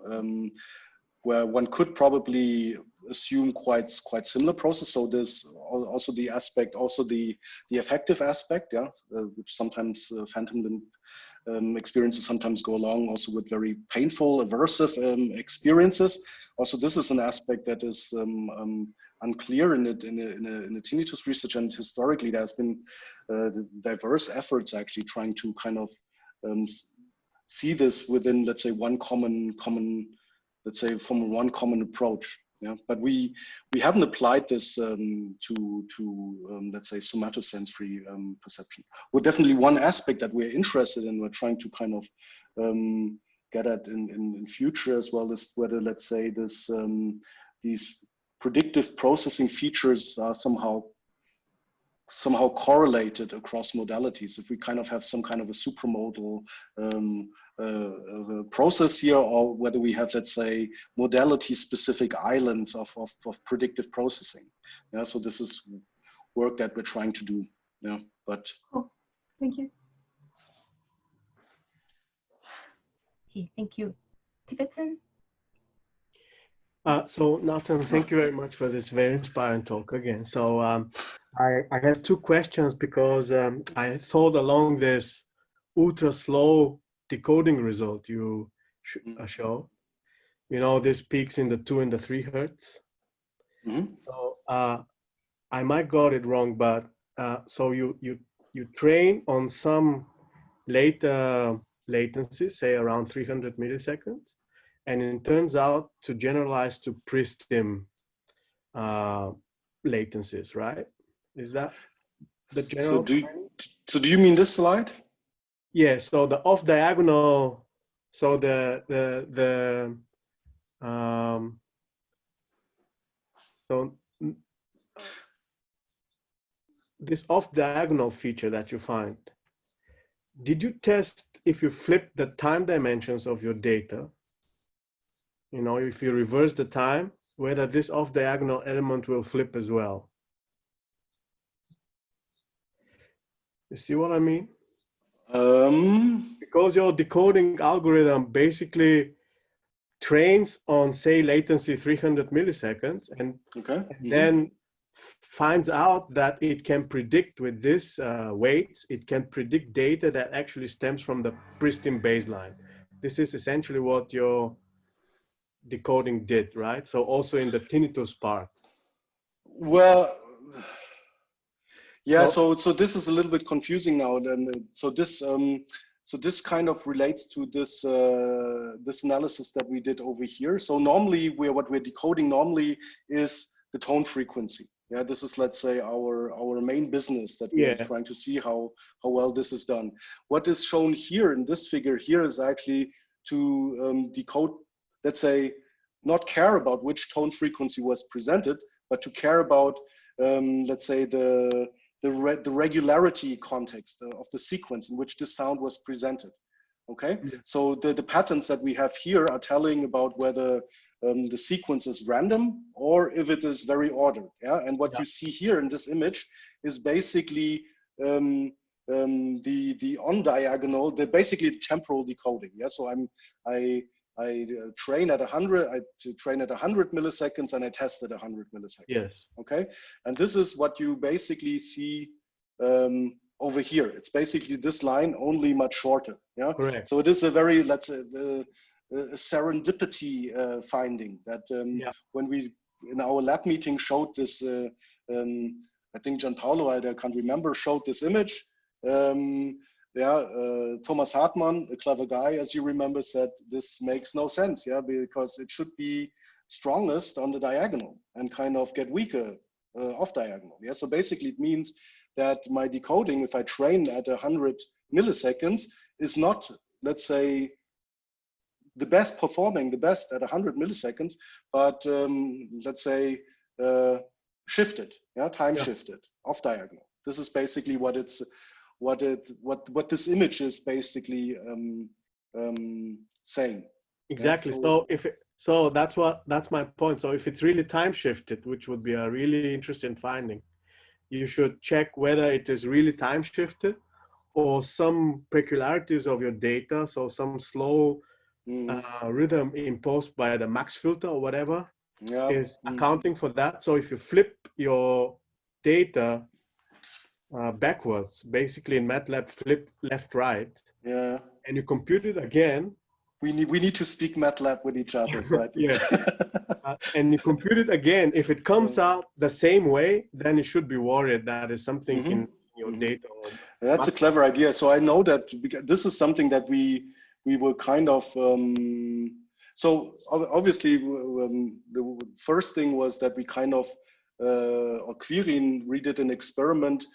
Where one could probably assume quite similar process. So there's also the aspect, also the affective aspect, yeah, which sometimes phantom limb experiences sometimes go along also with very painful, aversive experiences. Also, this is an aspect that is unclear in the tinnitus research, and historically there has been diverse efforts actually trying to kind of see this within, let's say, one common let's say, from one common approach. Yeah, but we haven't applied this to let's say somatosensory perception. Well, definitely one aspect that we're interested in, we're trying to kind of get at in future as well, is whether, let's say, this these predictive processing features are somehow correlated across modalities. If we kind of have some kind of a supramodal process here, or whether we have, let's say, modality-specific islands of predictive processing. Yeah, so this is work that we're trying to do. Yeah, but cool. Thank you. Okay, thank you, Tibetan. So Nathan, thank you very much for this very inspiring talk again. So I have two questions, because I thought along this ultra slow decoding result you show, you know, this peaks in the 2 and the 3 hertz. Mm-hmm. So I might got it wrong, but so you train on some latency, say around 300 milliseconds, and it turns out to generalize to pre-stim latencies, right? Is that the general? So do you mean this slide? Yeah. So the off diagonal. So so this off diagonal feature that you find, did you test if you flip the time dimensions of your data? You know, if you reverse the time, whether this off-diagonal element will flip as well. You see what I mean? Because your decoding algorithm basically trains on, say, latency 300 milliseconds, and, then finds out that it can predict with this weights, it can predict data that actually stems from the pristine baseline. This is essentially what your decoding did, right? So also in the tinnitus part. Well, yeah. So this is a little bit confusing now. Then so this kind of relates to this this analysis that we did over here. So normally what we're decoding normally is the tone frequency. Yeah, this is, let's say, our main business that we're trying to see how well this is done. What is shown here in this figure here is actually to decode, let's say, not care about which tone frequency was presented, but to care about, let's say, the regularity context of the sequence in which this sound was presented. Okay, so the patterns that we have here are telling about whether the sequence is random or if it is very ordered. Yeah, and what you see here in this image is basically the on diagonal, basically the temporal decoding. Yeah, so I train at 100, I train at 100 milliseconds and I test at 100 milliseconds. Yes. Okay, and this is what you basically see over here. It's basically this line, only much shorter. Yeah, correct. So it is a very, let's say, a serendipity finding that when we in our lab meeting showed this, I think Gianpaolo, I can't remember, showed this image. Thomas Hartmann, a clever guy, as you remember, said this makes no sense, because it should be strongest on the diagonal and kind of get weaker off diagonal. Yeah, so basically it means that my decoding, if I train at 100 milliseconds, is not, let's say, the best performing, the best at 100 milliseconds, but let's say shifted, time shifted off diagonal. This is basically what it's, what this image is basically saying. Exactly. So that's my point. So if it's really time shifted, which would be a really interesting finding, you should check whether it is really time shifted or some peculiarities of your data. So some slow rhythm imposed by the max filter or whatever is accounting for that. So if you flip your data backwards, basically in MATLAB, flip left, right, and you compute it again. We need to speak MATLAB with each other, right? And you compute it again. If it comes out the same way, then you should be worried that is something in your data. That's a clever idea. So I know that this is something that we were kind of, so obviously the first thing was that we kind of, or Quirin redid an experiment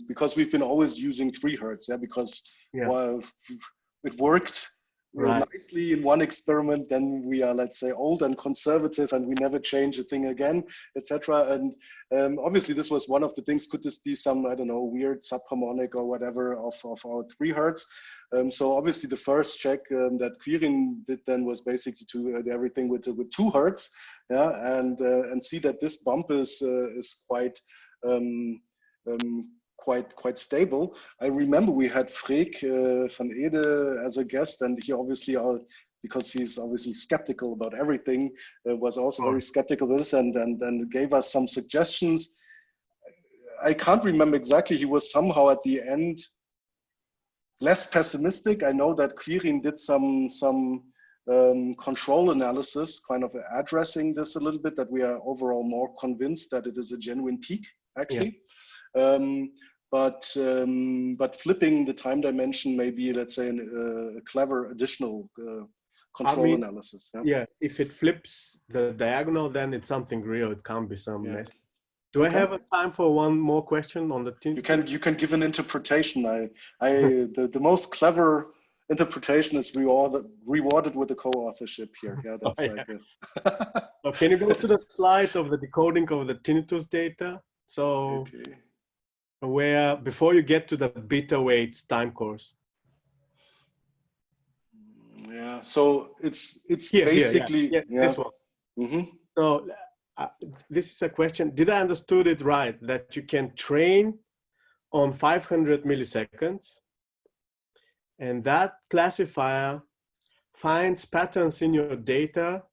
because we've been always using 3 Hertz, because well, it worked nicely in one experiment, then we are, let's say, old and conservative and we never change a thing again, etc. And obviously this was one of the things. Could this be some, I don't know, weird subharmonic or whatever of our 3 Hertz? So obviously the first check that Quirin did then was basically to everything with 2 Hertz, and see that this bump is quite quite stable. I remember we had Freek van Ede as a guest, and he obviously, because he's obviously skeptical about everything, was also very skeptical of this and gave us some suggestions. I can't remember exactly. He was somehow at the end less pessimistic. I know that Quirin did some control analysis, kind of addressing this a little bit, that we are overall more convinced that it is a genuine peak, actually. But flipping the time dimension may be, let's say, a clever additional control analysis. If it flips the diagonal, then it's something real. It can't be some mess. Do I have a time for one more question on the team? You can give an interpretation. The most clever interpretation is rewarded with the co-authorship here. So can you go to the slide of the decoding of the tinnitus data? So where, before you get to the beta weights time course. Yeah, so it's Here, basically this one. Mm-hmm. So this is a question. Did I understood it right that you can train on 500 milliseconds, and that classifier finds patterns in your data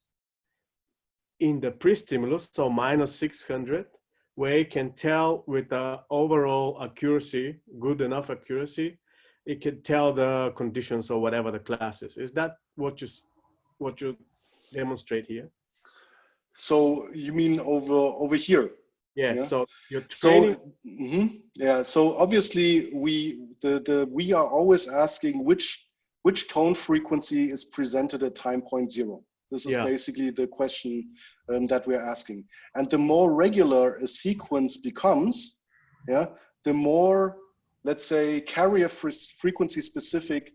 in the pre-stimulus, so -600, where it can tell with the overall accuracy, good enough accuracy, it can tell the conditions or whatever the class is. Is that what you demonstrate here? So you mean over here? Yeah. Yeah. So you're training. So yeah. So obviously we are always asking which tone frequency is presented at time point 0. This is basically the question that we're asking. And the more regular a sequence becomes, yeah, the more, let's say, carrier frequency specific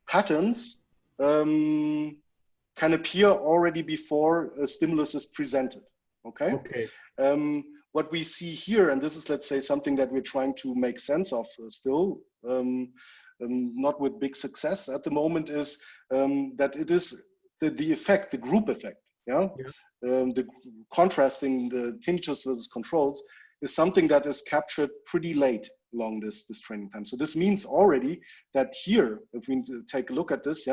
patterns can appear already before a stimulus is presented. Okay. Okay. What we see here, and this is, let's say, something that we're trying to make sense of still, not with big success at the moment, is that it is the effect, the group effect, the contrasting the tinnitus versus controls is something that is captured pretty late along this training time. So this means already that here, if we take a look at this,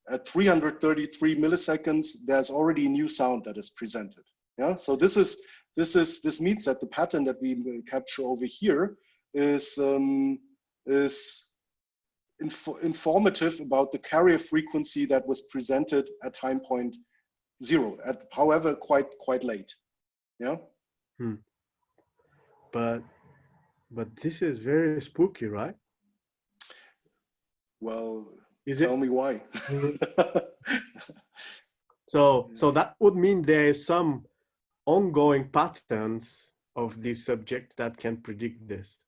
at 333 milliseconds, there's already a new sound that is presented. Yeah, so this means that the pattern that we capture over here is informative about the carrier frequency that was presented at time point 0, at however quite late. Yeah. But this is very spooky, right? Well, is tell me why. So that would mean there is some ongoing patterns of these subjects that can predict this.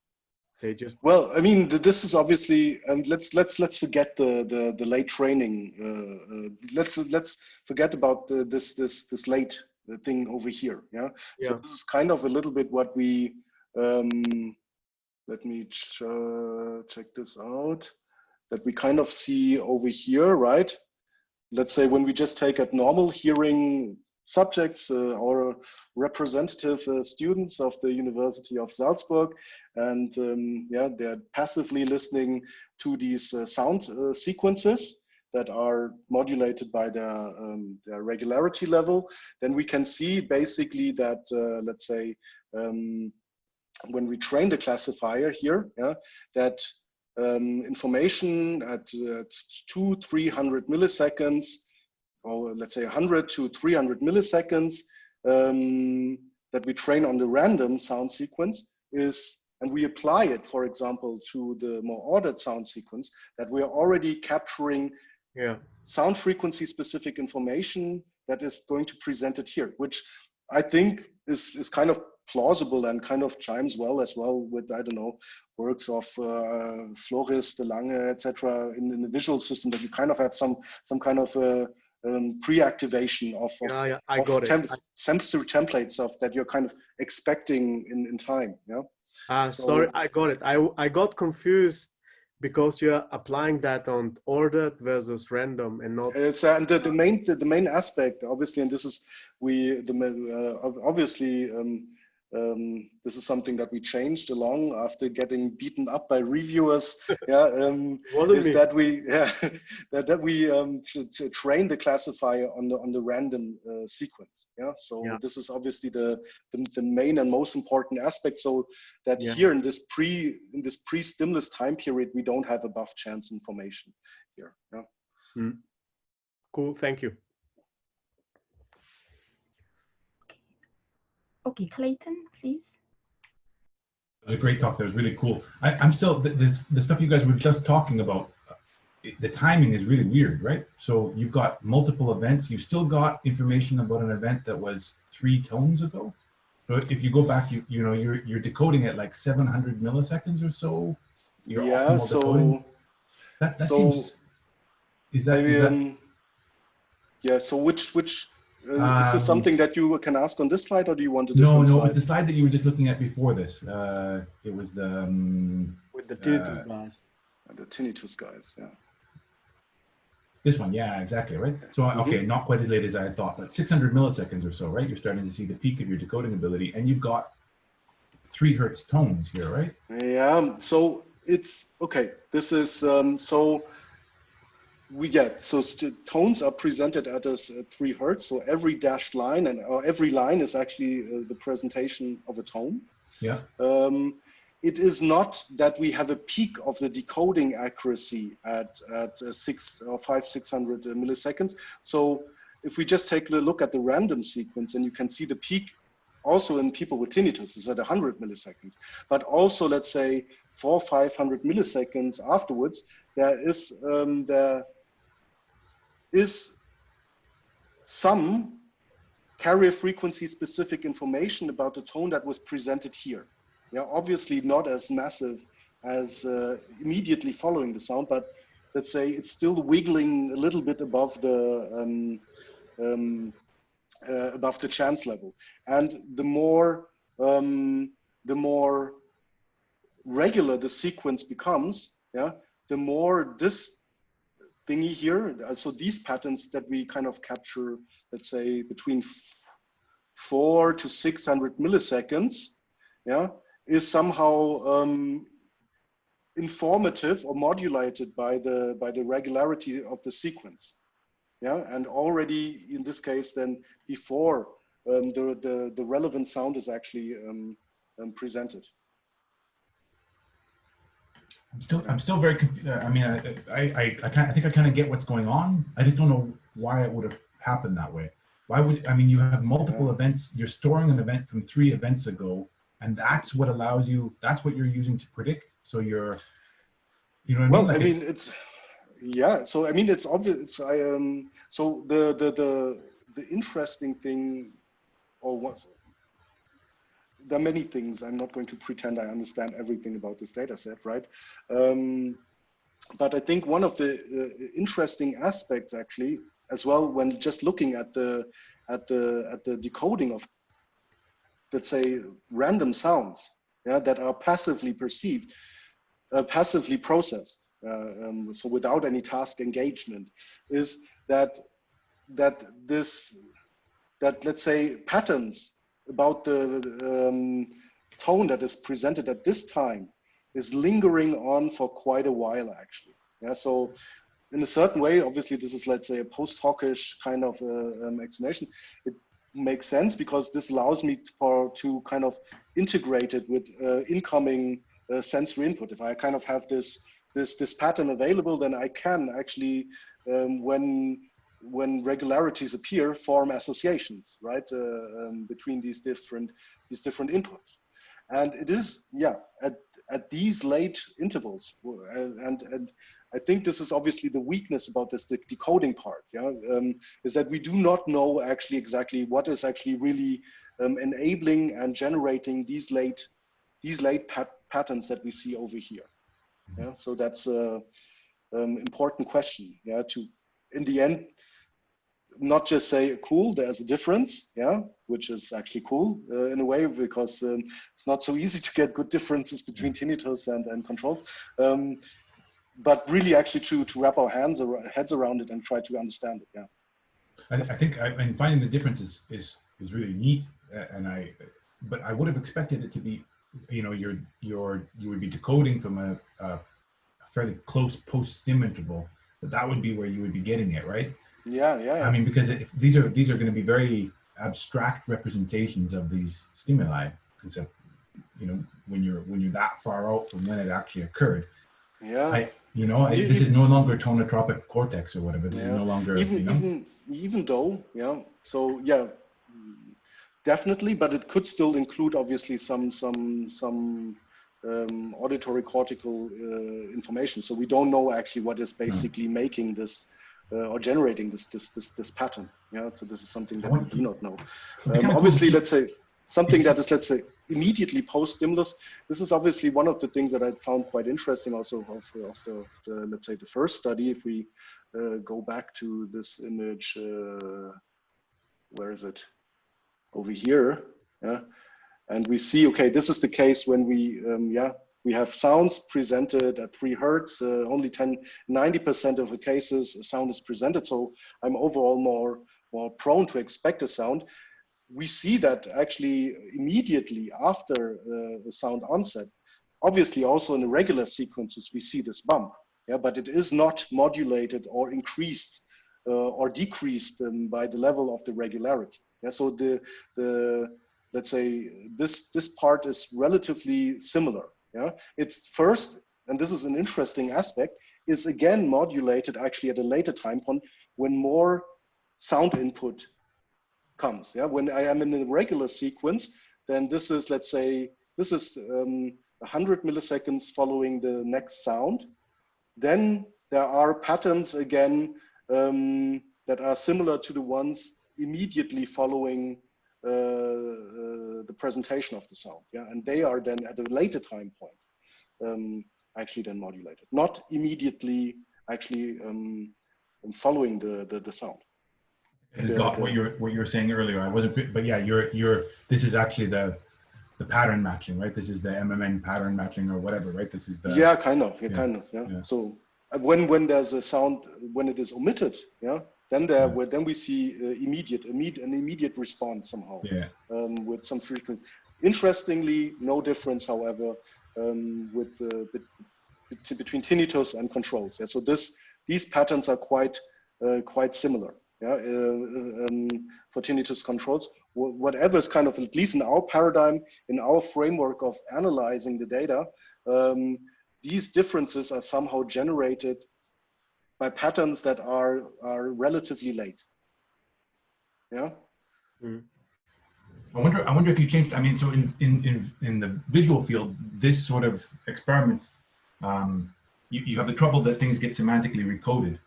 They just, well, I mean, this is obviously, and let's forget the late training. Let's forget about this late thing over here. Yeah. So this is kind of a little bit what we. Let me check this out. That we kind of see over here, right? Let's say when we just take at normal hearing subjects or representative students of the University of Salzburg, and they're passively listening to these sound sequences that are modulated by their regularity level, then we can see basically that, let's say, when we train the classifier here, that information at 200-300 milliseconds, or let's say 100 to 300 milliseconds that we train on the random sound sequence is, and we apply it, for example, to the more ordered sound sequence, that we are already capturing sound frequency specific information that is going to present it here, which I think is kind of plausible and kind of chimes well with, I don't know, works of Flores, De Lange, etc. in the visual system, that you kind of have some kind of pre-activation of sensory templates of that you're kind of expecting in time. Sorry, I got it. I got confused because you're applying that on ordered versus random and not. It's and the main aspect, obviously, and this is this is something that we changed along after getting beaten up by reviewers. That we train the classifier on the random sequence. This is obviously the main and most important aspect. So that here in this pre-stimulus time period, we don't have above chance information here. Cool. Thank you. Okay, Clayton, please. It was a great talk. That was really cool. I'm still, the stuff you guys were just talking about, the timing is really weird, right? So you've got multiple events. You've still got information about an event that was 3 tones ago. But if you go back, you're decoding at like 700 milliseconds or so. Your optimal decoding. That seems. Is that? Yeah. So which is this something that you can ask on this slide, or do you want to? No, it was the slide that you were just looking at before this. It was the with the tinnitus guys. The tinnitus guys, yeah. This one, yeah, exactly, right? So, okay, not quite as late as I had thought, but 600 milliseconds or so, right? You're starting to see the peak of your decoding ability, and you've got 3 hertz tones here, right? Yeah, so it's, okay, this is, so we get, so tones are presented at us at 3 hertz, so every dashed line, and every line is actually the presentation of a tone. Yeah. It is not that we have a peak of the decoding accuracy at 600 milliseconds. So if we just take a look at the random sequence, and you can see the peak also in people with tinnitus is at 100 milliseconds. But also, let's say 400 or 500 milliseconds afterwards, there is some carrier frequency specific information about the tone that was presented here. Yeah, obviously not as massive as immediately following the sound, but let's say it's still wiggling a little bit above the chance level. And the more regular the sequence becomes, yeah, the more this thingy here, so these patterns that we kind of capture, let's say between 400 to 600 milliseconds, yeah, is somehow informative or modulated by the regularity of the sequence, yeah, and already in this case then before the relevant sound is actually presented. I'm still very confused. I mean, I think I kind of get what's going on. I just don't know why it would have happened that way. Why would, I mean, you have multiple events, you're storing an event from 3 events ago, and that's what allows you, that's what you're using to predict. So you're, you know what I mean? Well, like I mean, it's, yeah, so I mean, it's obvious, it's, so the interesting thing, or what, there are many things, I'm not going to pretend I understand everything about this data set, right? But I think one of the interesting aspects actually, as well, when just looking at the decoding of, let's say, random sounds, yeah, that are passively perceived, passively processed, so without any task engagement, is that let's say patterns about the tone that is presented at this time is lingering on for quite a while actually. Yeah, so in a certain way, obviously this is, let's say, a post hoc-ish kind of explanation. It makes sense because this allows me to kind of integrate it with incoming sensory input. If I kind of have this pattern available, then I can actually, when regularities appear, form associations, right, between these different inputs. And it is, yeah, at these late intervals, and I think this is obviously the weakness about this, the decoding part, yeah, is that we do not know actually exactly what is actually really enabling and generating these late patterns that we see over here. Yeah, so that's a important question, yeah, to in the end not just say cool, there's a difference, yeah, which is actually cool in a way, because it's not so easy to get good differences between tinnitus and controls, but really actually to wrap our heads around it and try to understand it. Yeah, I think finding the difference is really neat, but I would have expected it to be, you know, you would be decoding from a fairly close post-stim interval, but that would be where you would be getting it, right? Yeah. I mean, because these are going to be very abstract representations of these stimuli, because you know, when you're that far out from when it actually occurred. Yeah. This is no longer tonotropic cortex or whatever. This is no longer even though, yeah. So yeah, definitely, but it could still include obviously some auditory cortical information. So we don't know actually what is basically making this. Or generating this pattern, yeah. So this is something that we do not know. Obviously, let's say something that is, let's say, immediately post-stimulus. This is obviously one of the things that I found quite interesting, also of the let's say the first study. If we go back to this image, where is it? Over here, yeah. And we see, okay, this is the case when we, We have sounds presented at 3 Hertz, only 90% of the cases a sound is presented. So I'm overall more prone to expect a sound. We see that actually immediately after the sound onset. Obviously also in the regular sequences, we see this bump, yeah, but it is not modulated or increased or decreased by the level of the regularity. Yeah, so let's say this part is relatively similar. Yeah, it first, and this is an interesting aspect, is again modulated actually at a later time point when more sound input comes. Yeah, when I am in a regular sequence, then this is, let's say, this is 100 milliseconds following the next sound. Then there are patterns again that are similar to the ones immediately following the presentation of the sound. Yeah, and they are then at a later time point actually then modulated, not immediately actually following the sound. I just got what you were saying earlier. I wasn't, but yeah, this is actually the pattern matching, right? This is the MMN pattern matching or whatever, right? This is the kind of. So when there's a sound, when it is omitted, yeah, then we see an immediate response somehow, with some frequency. Interestingly, no difference, however, between tinnitus and controls. Yeah, so these patterns are quite similar. Yeah, for tinnitus controls, whatever is kind of, at least in our paradigm, in our framework of analyzing the data, these differences are somehow generated by patterns that are relatively late. Yeah. Mm. I wonder if you changed. I mean, so in the visual field, this sort of experiment, you have the trouble that things get semantically recoded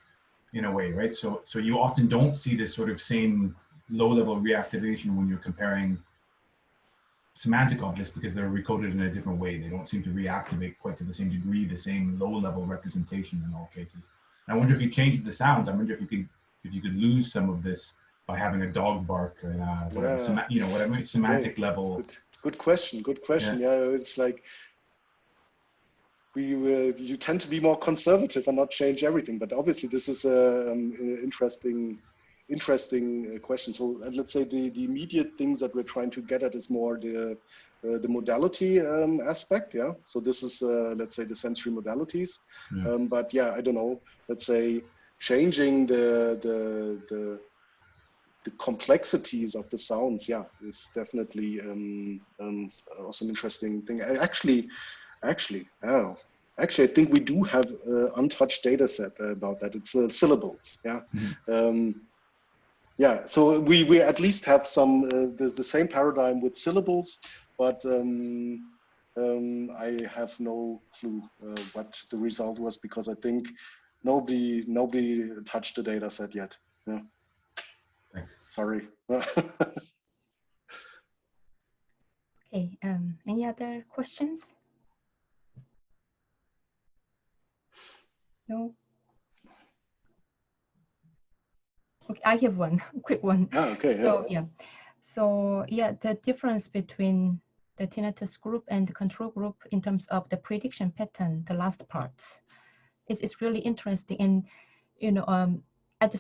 in a way, right? So you often don't see this sort of same low-level reactivation when you're comparing semantic objects because they're recoded in a different way. They don't seem to reactivate quite to the same degree, the same low-level representation in all cases. And I wonder if you changed the sounds. I wonder if you could lose some of this by having a dog bark or whatever, whatever semantic level. Good question. Yeah, it's like you tend to be more conservative and not change everything, but obviously this is an interesting question. So let's say the immediate things that we're trying to get at is more the modality aspect. Yeah, so this is let's say the sensory modalities. Yeah. But yeah, I don't know. Let's say changing the complexities of the sounds. Yeah, it's definitely also an interesting thing. Actually, I think we do have an untouched data set about that. It's syllables. Yeah. Mm-hmm. Yeah. So we at least have some the same paradigm with syllables, but I have no clue what the result was because I think nobody touched the data set yet. Yeah. Thanks. Sorry. Okay. Any other questions? No. Okay, I have one quick one. Oh, okay. Yeah. So the difference between the tinnitus group and the control group in terms of the prediction pattern, the last part, is really interesting. And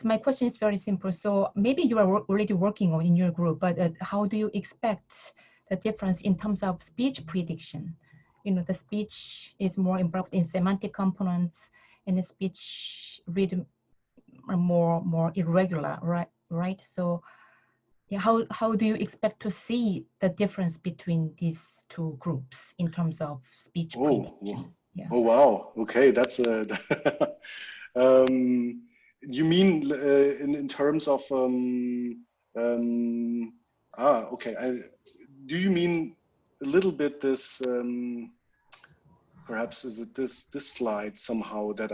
my question is very simple. So maybe you are already working on in your group, but how do you expect the difference in terms of speech prediction? The speech is more involved in semantic components, and the speech rhythm are more irregular, right? So yeah, how do you expect to see the difference between these two groups in terms of speech prediction? Yeah. Oh wow, okay, that's you mean in terms of okay, do you mean a little bit this perhaps is it this slide somehow that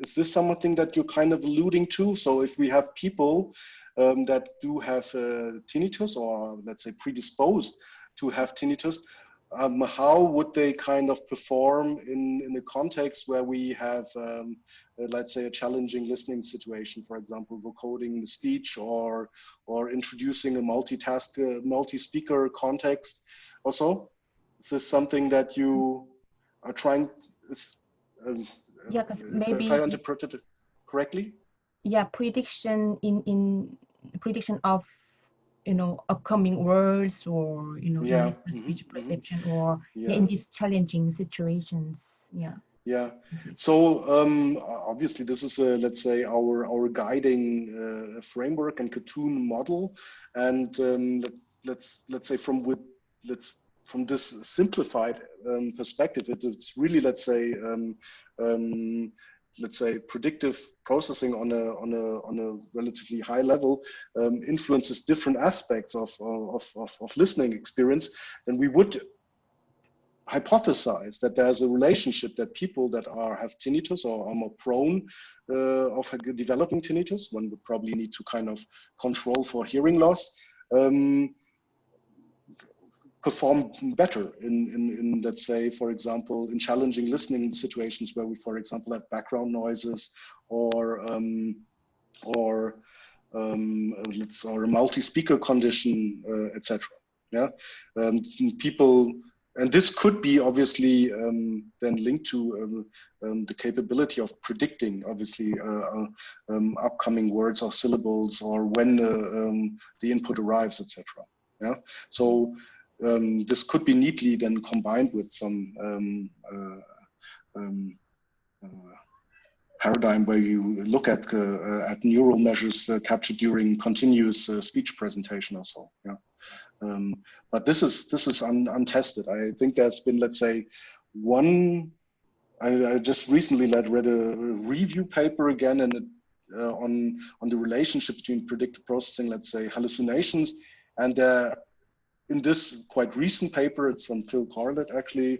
is this something that you're kind of alluding to? So if we have people that do have tinnitus, or let's say predisposed to have tinnitus, how would they kind of perform in a context where we have, let's say, a challenging listening situation, for example, vocoding the speech or introducing a multi-speaker context also? Is this something that you are trying. Yeah, because maybe if I interpreted it correctly. Yeah, prediction prediction of upcoming words, or Yeah. in speech perception, or Yeah. in these challenging situations. Yeah. Yeah. So obviously this is let's say our guiding framework and cartoon model, and let's say from this simplified perspective, it's really let's say predictive processing on a relatively high level influences different aspects of listening experience, then we would hypothesize that there's a relationship that people that have tinnitus or are more prone of developing tinnitus, one would probably need to kind of control for hearing loss, perform better in let's say, for example, in challenging listening situations where we, for example, have background noises or a multi-speaker condition, etc. Yeah, people. And this could be obviously then linked to the capability of predicting, obviously, upcoming words or syllables, or when the input arrives, etc. Yeah, so this could be neatly then combined with some paradigm where you look at neural measures captured during continuous speech presentation or so. Yeah. But this is untested. I think there's been, let's say, I just recently read a review paper again, and on the relationship between predictive processing, let's say, hallucinations, and in this quite recent paper, it's from Phil Carlett actually.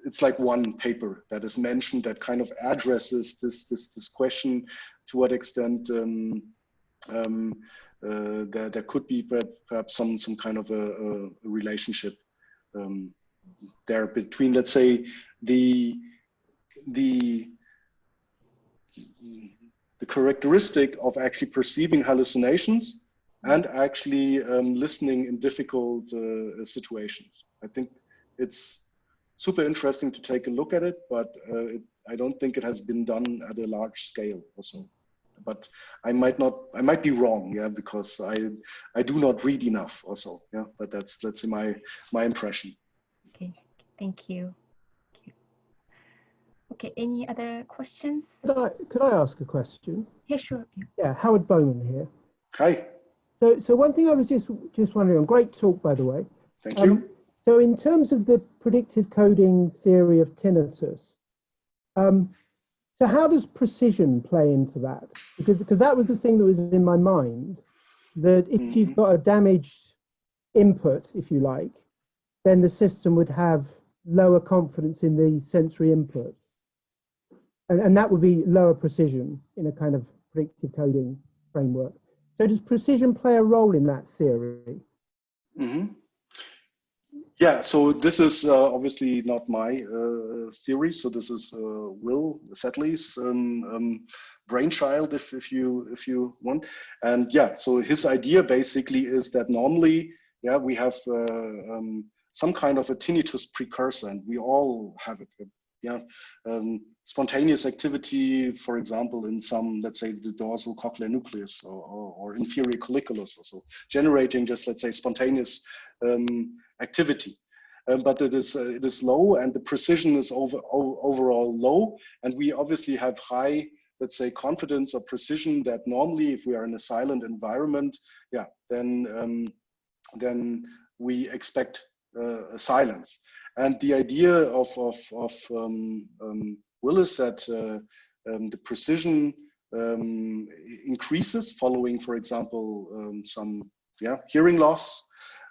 It's like one paper that is mentioned that kind of addresses this question, to what extent there could be perhaps some kind of a relationship there between, let's say, the characteristic of actually perceiving hallucinations and actually listening in difficult situations. I think it's super interesting to take a look at it, but I don't think it has been done at a large scale also. But I might be wrong, yeah, because I do not read enough also, yeah. But that's my impression. Okay, thank you. Okay, any other questions? Could I ask a question? Yeah, sure. Yeah, Howard Bowman here. Hi. So one thing I was just wondering, great talk, by the way. Thank you. So in terms of the predictive coding theory of tinnitus, so how does precision play into that? Because that was the thing that was in my mind, that if you've got a damaged input, if you like, then the system would have lower confidence in the sensory input. And that would be lower precision in a kind of predictive coding framework. So does precision play a role in that theory? Yeah, so this is obviously not my theory. So this is Will Sedley's brainchild, if you want. And yeah, so his idea basically is that normally, yeah, we have some kind of a tinnitus precursor, and we all have it. Yeah, spontaneous activity, for example, in some, let's say, the dorsal cochlear nucleus or inferior colliculus, or so, generating just, let's say, spontaneous activity. But it is low, and the precision is overall low, and we obviously have high, let's say, confidence or precision that normally, if we are in a silent environment, yeah, then we expect silence. And the idea of Will is that the precision increases following, for example, some hearing loss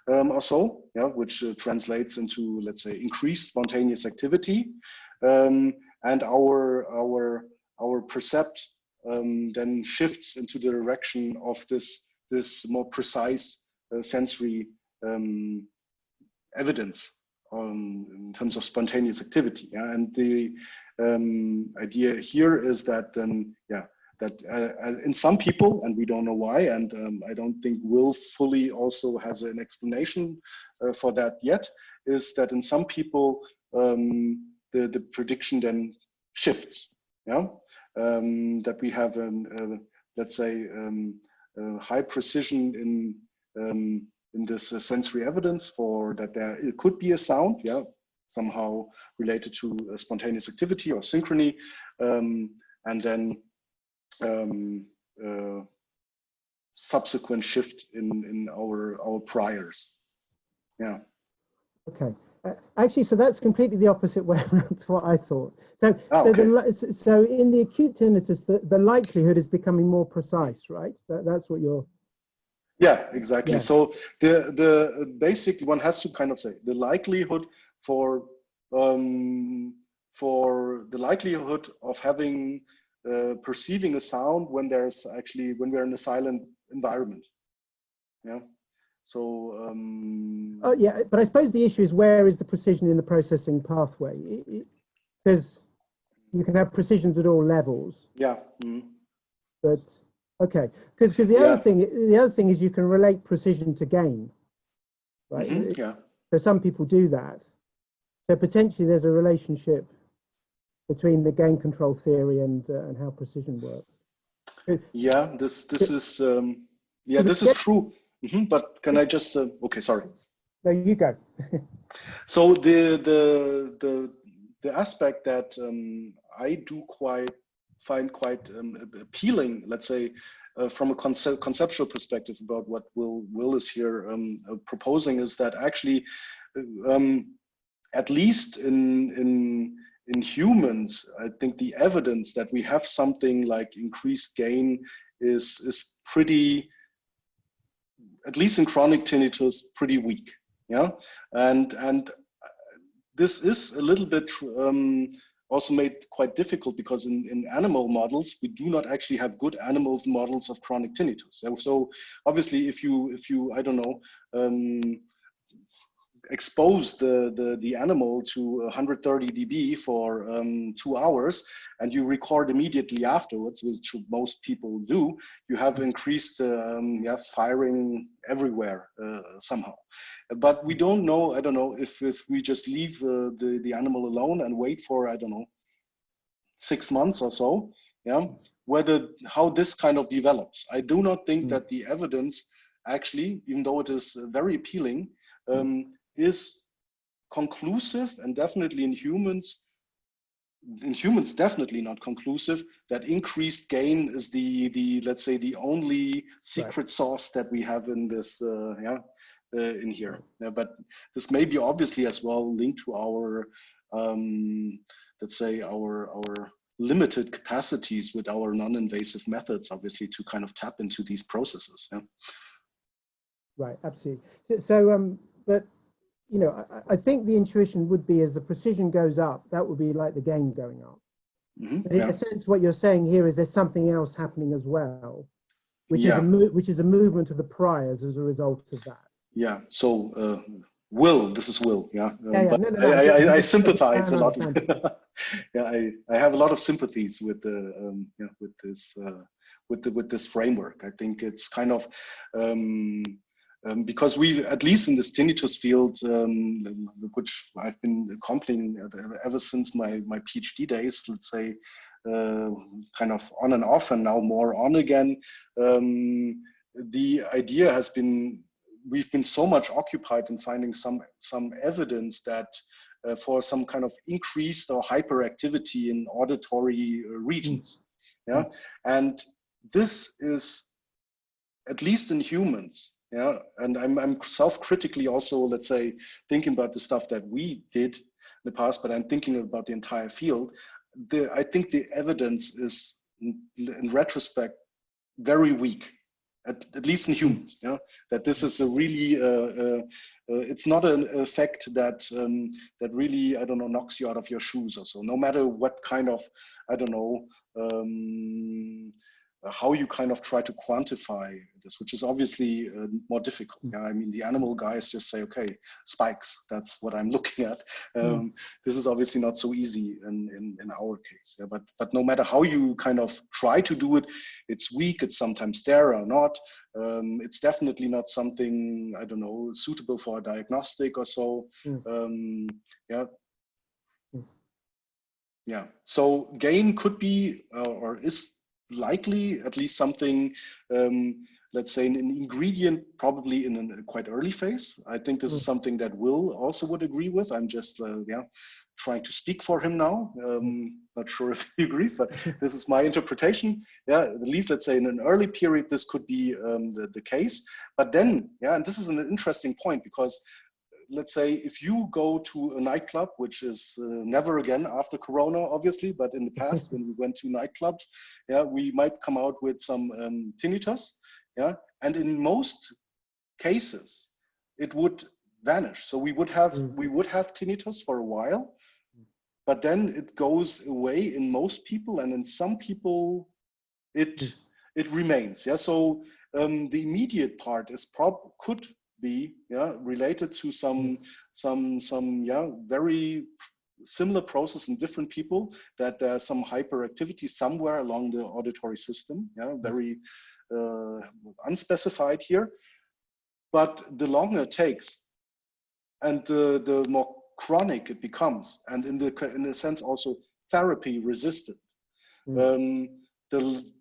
or so, yeah, which translates into, let's say, increased spontaneous activity, and our percept then shifts into the direction of this more precise sensory evidence in terms of spontaneous activity. Yeah? And the idea here is that then, yeah, that in some people, and we don't know why, and I don't think Will fully also has an explanation for that yet, is that in some people the prediction then shifts. Yeah, that we have let's say high precision in this sensory evidence for that it could be a sound, yeah, somehow related to spontaneous activity or synchrony, and then subsequent shift in our priors. Yeah. Okay. Actually, so that's completely the opposite way around to what I thought. So, so in the acute tinnitus, the likelihood is becoming more precise, right? That's what you're. Yeah, exactly. Yeah. So the basically one has to kind of say the likelihood for the likelihood of having perceiving a sound when we're in a silent environment. Yeah. So oh yeah, but I suppose the issue is where is the precision in the processing pathway? Because you can have precisions at all levels. Yeah. But okay, because the other thing is you can relate precision to gain, right? Yeah. So some people do that. So potentially there's a relationship between the gain control theory and how precision works. Yeah, this is this is true. But can I just okay, sorry. No, you go. So the aspect that I do find quite appealing, let's say, from a conceptual perspective about what Will is here proposing, is that actually, at least in humans, I think the evidence that we have something like increased gain is pretty, at least in chronic tinnitus, pretty weak. Yeah, and this is a little bit also made quite difficult because in animal models we do not actually have good animal models of chronic tinnitus. So obviously, if you I don't know, expose the animal to 130 dB for 2 hours and you record immediately afterwards, which most people do, you have increased firing everywhere somehow. But we don't know, I don't know, if we just leave the animal alone and wait for, I don't know, 6 months or so, yeah, how this kind of develops. I do not think that the evidence actually, even though it is very appealing, is conclusive, and definitely in humans definitely not conclusive, that increased gain is the let's say the only secret sauce that we have in this in here. But this may be obviously as well linked to our let's say our limited capacities with our non-invasive methods, obviously, to kind of tap into these processes. Yeah. Right, absolutely. So but you know, I think the intuition would be as the precision goes up, that would be like the gain going up. But in a sense, what you're saying here is there's something else happening as well, which is a movement of the priors as a result of that. Yeah. So this is Will. Yeah. But no, I sympathize a lot. Yeah, I have a lot of sympathies with the with this framework. I think it's kind of because we, at least in this tinnitus field, which I've been accompanying ever since my PhD days, let's say, kind of on and off, and now more on again. The idea has been, we've been so much occupied in finding some evidence that for some kind of increased or hyperactivity in auditory regions. Yeah, and this is, at least in humans. Yeah, and I'm self-critically also, let's say, thinking about the stuff that we did in the past, but I'm thinking about the entire field. I think the evidence is, in retrospect, very weak, at least in humans. Yeah, that this is a really, it's not an effect that that really, I don't know, knocks you out of your shoes or so. No matter what kind of, I don't know, how you kind of try to quantify this, which is obviously more difficult. Yeah, I mean, the animal guys just say, okay, spikes, that's what I'm looking at. This is obviously not so easy in our case. Yeah, but no matter how you kind of try to do it, it's weak, it's sometimes there or not. It's definitely not something, I don't know, suitable for a diagnostic or so. Yeah. Yeah, so gain could be or is likely at least something, let's say an ingredient probably in a quite early phase. I think this is something that Will also would agree with. I'm just trying to speak for him now. Not sure if he agrees, but this is my interpretation. Yeah, at least let's say in an early period, this could be the case. But then, yeah, and this is an interesting point because let's say if you go to a nightclub, which is never again after Corona, obviously, but in the past when we went to nightclubs, yeah, we might come out with some tinnitus, yeah, and in most cases, it would vanish. So we would have tinnitus for a while, but then it goes away in most people, and in some people, it remains. Yeah, so the immediate part is could be related to some very similar process in different people, that there's some hyperactivity somewhere along the auditory system, very unspecified here. But the longer it takes and the more chronic it becomes, and in a sense also therapy resistant, the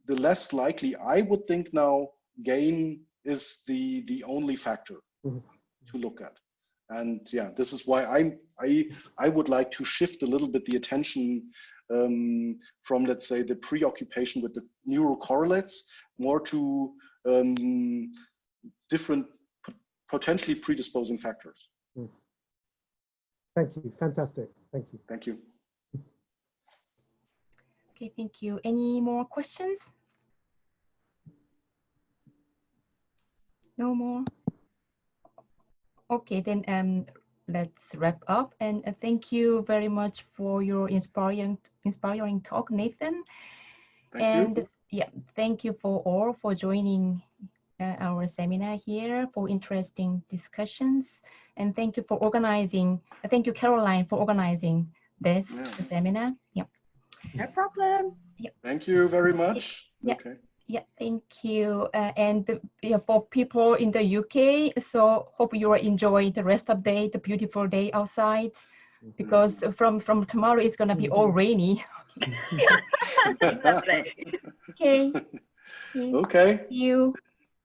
less likely I would think now gain is the only factor to look at. And yeah, this is why I would like to shift a little bit the attention from, let's say, the preoccupation with the neurocorrelates more to different potentially predisposing factors. Thank you. Fantastic. Thank you. Thank you. Okay, thank you. Any more questions? No more? Okay, then let's wrap up. And thank you very much for your inspiring talk, Nathan. Thank you. Yeah, thank you for all for joining our seminar here, for interesting discussions. And thank you for organizing. Thank you, Caroline, for organizing this seminar. Yeah. No problem. Yeah. Thank you very much. Yeah. Okay. Yeah, thank you. And for people in the UK, so hope you will enjoy the rest of the day, the beautiful day outside, because from tomorrow it's going to be all rainy. Okay. Okay. Thank you.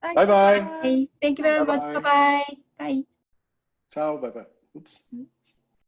Bye-bye. Thank you very much. Bye-bye. Bye. Ciao. Bye-bye. Oops.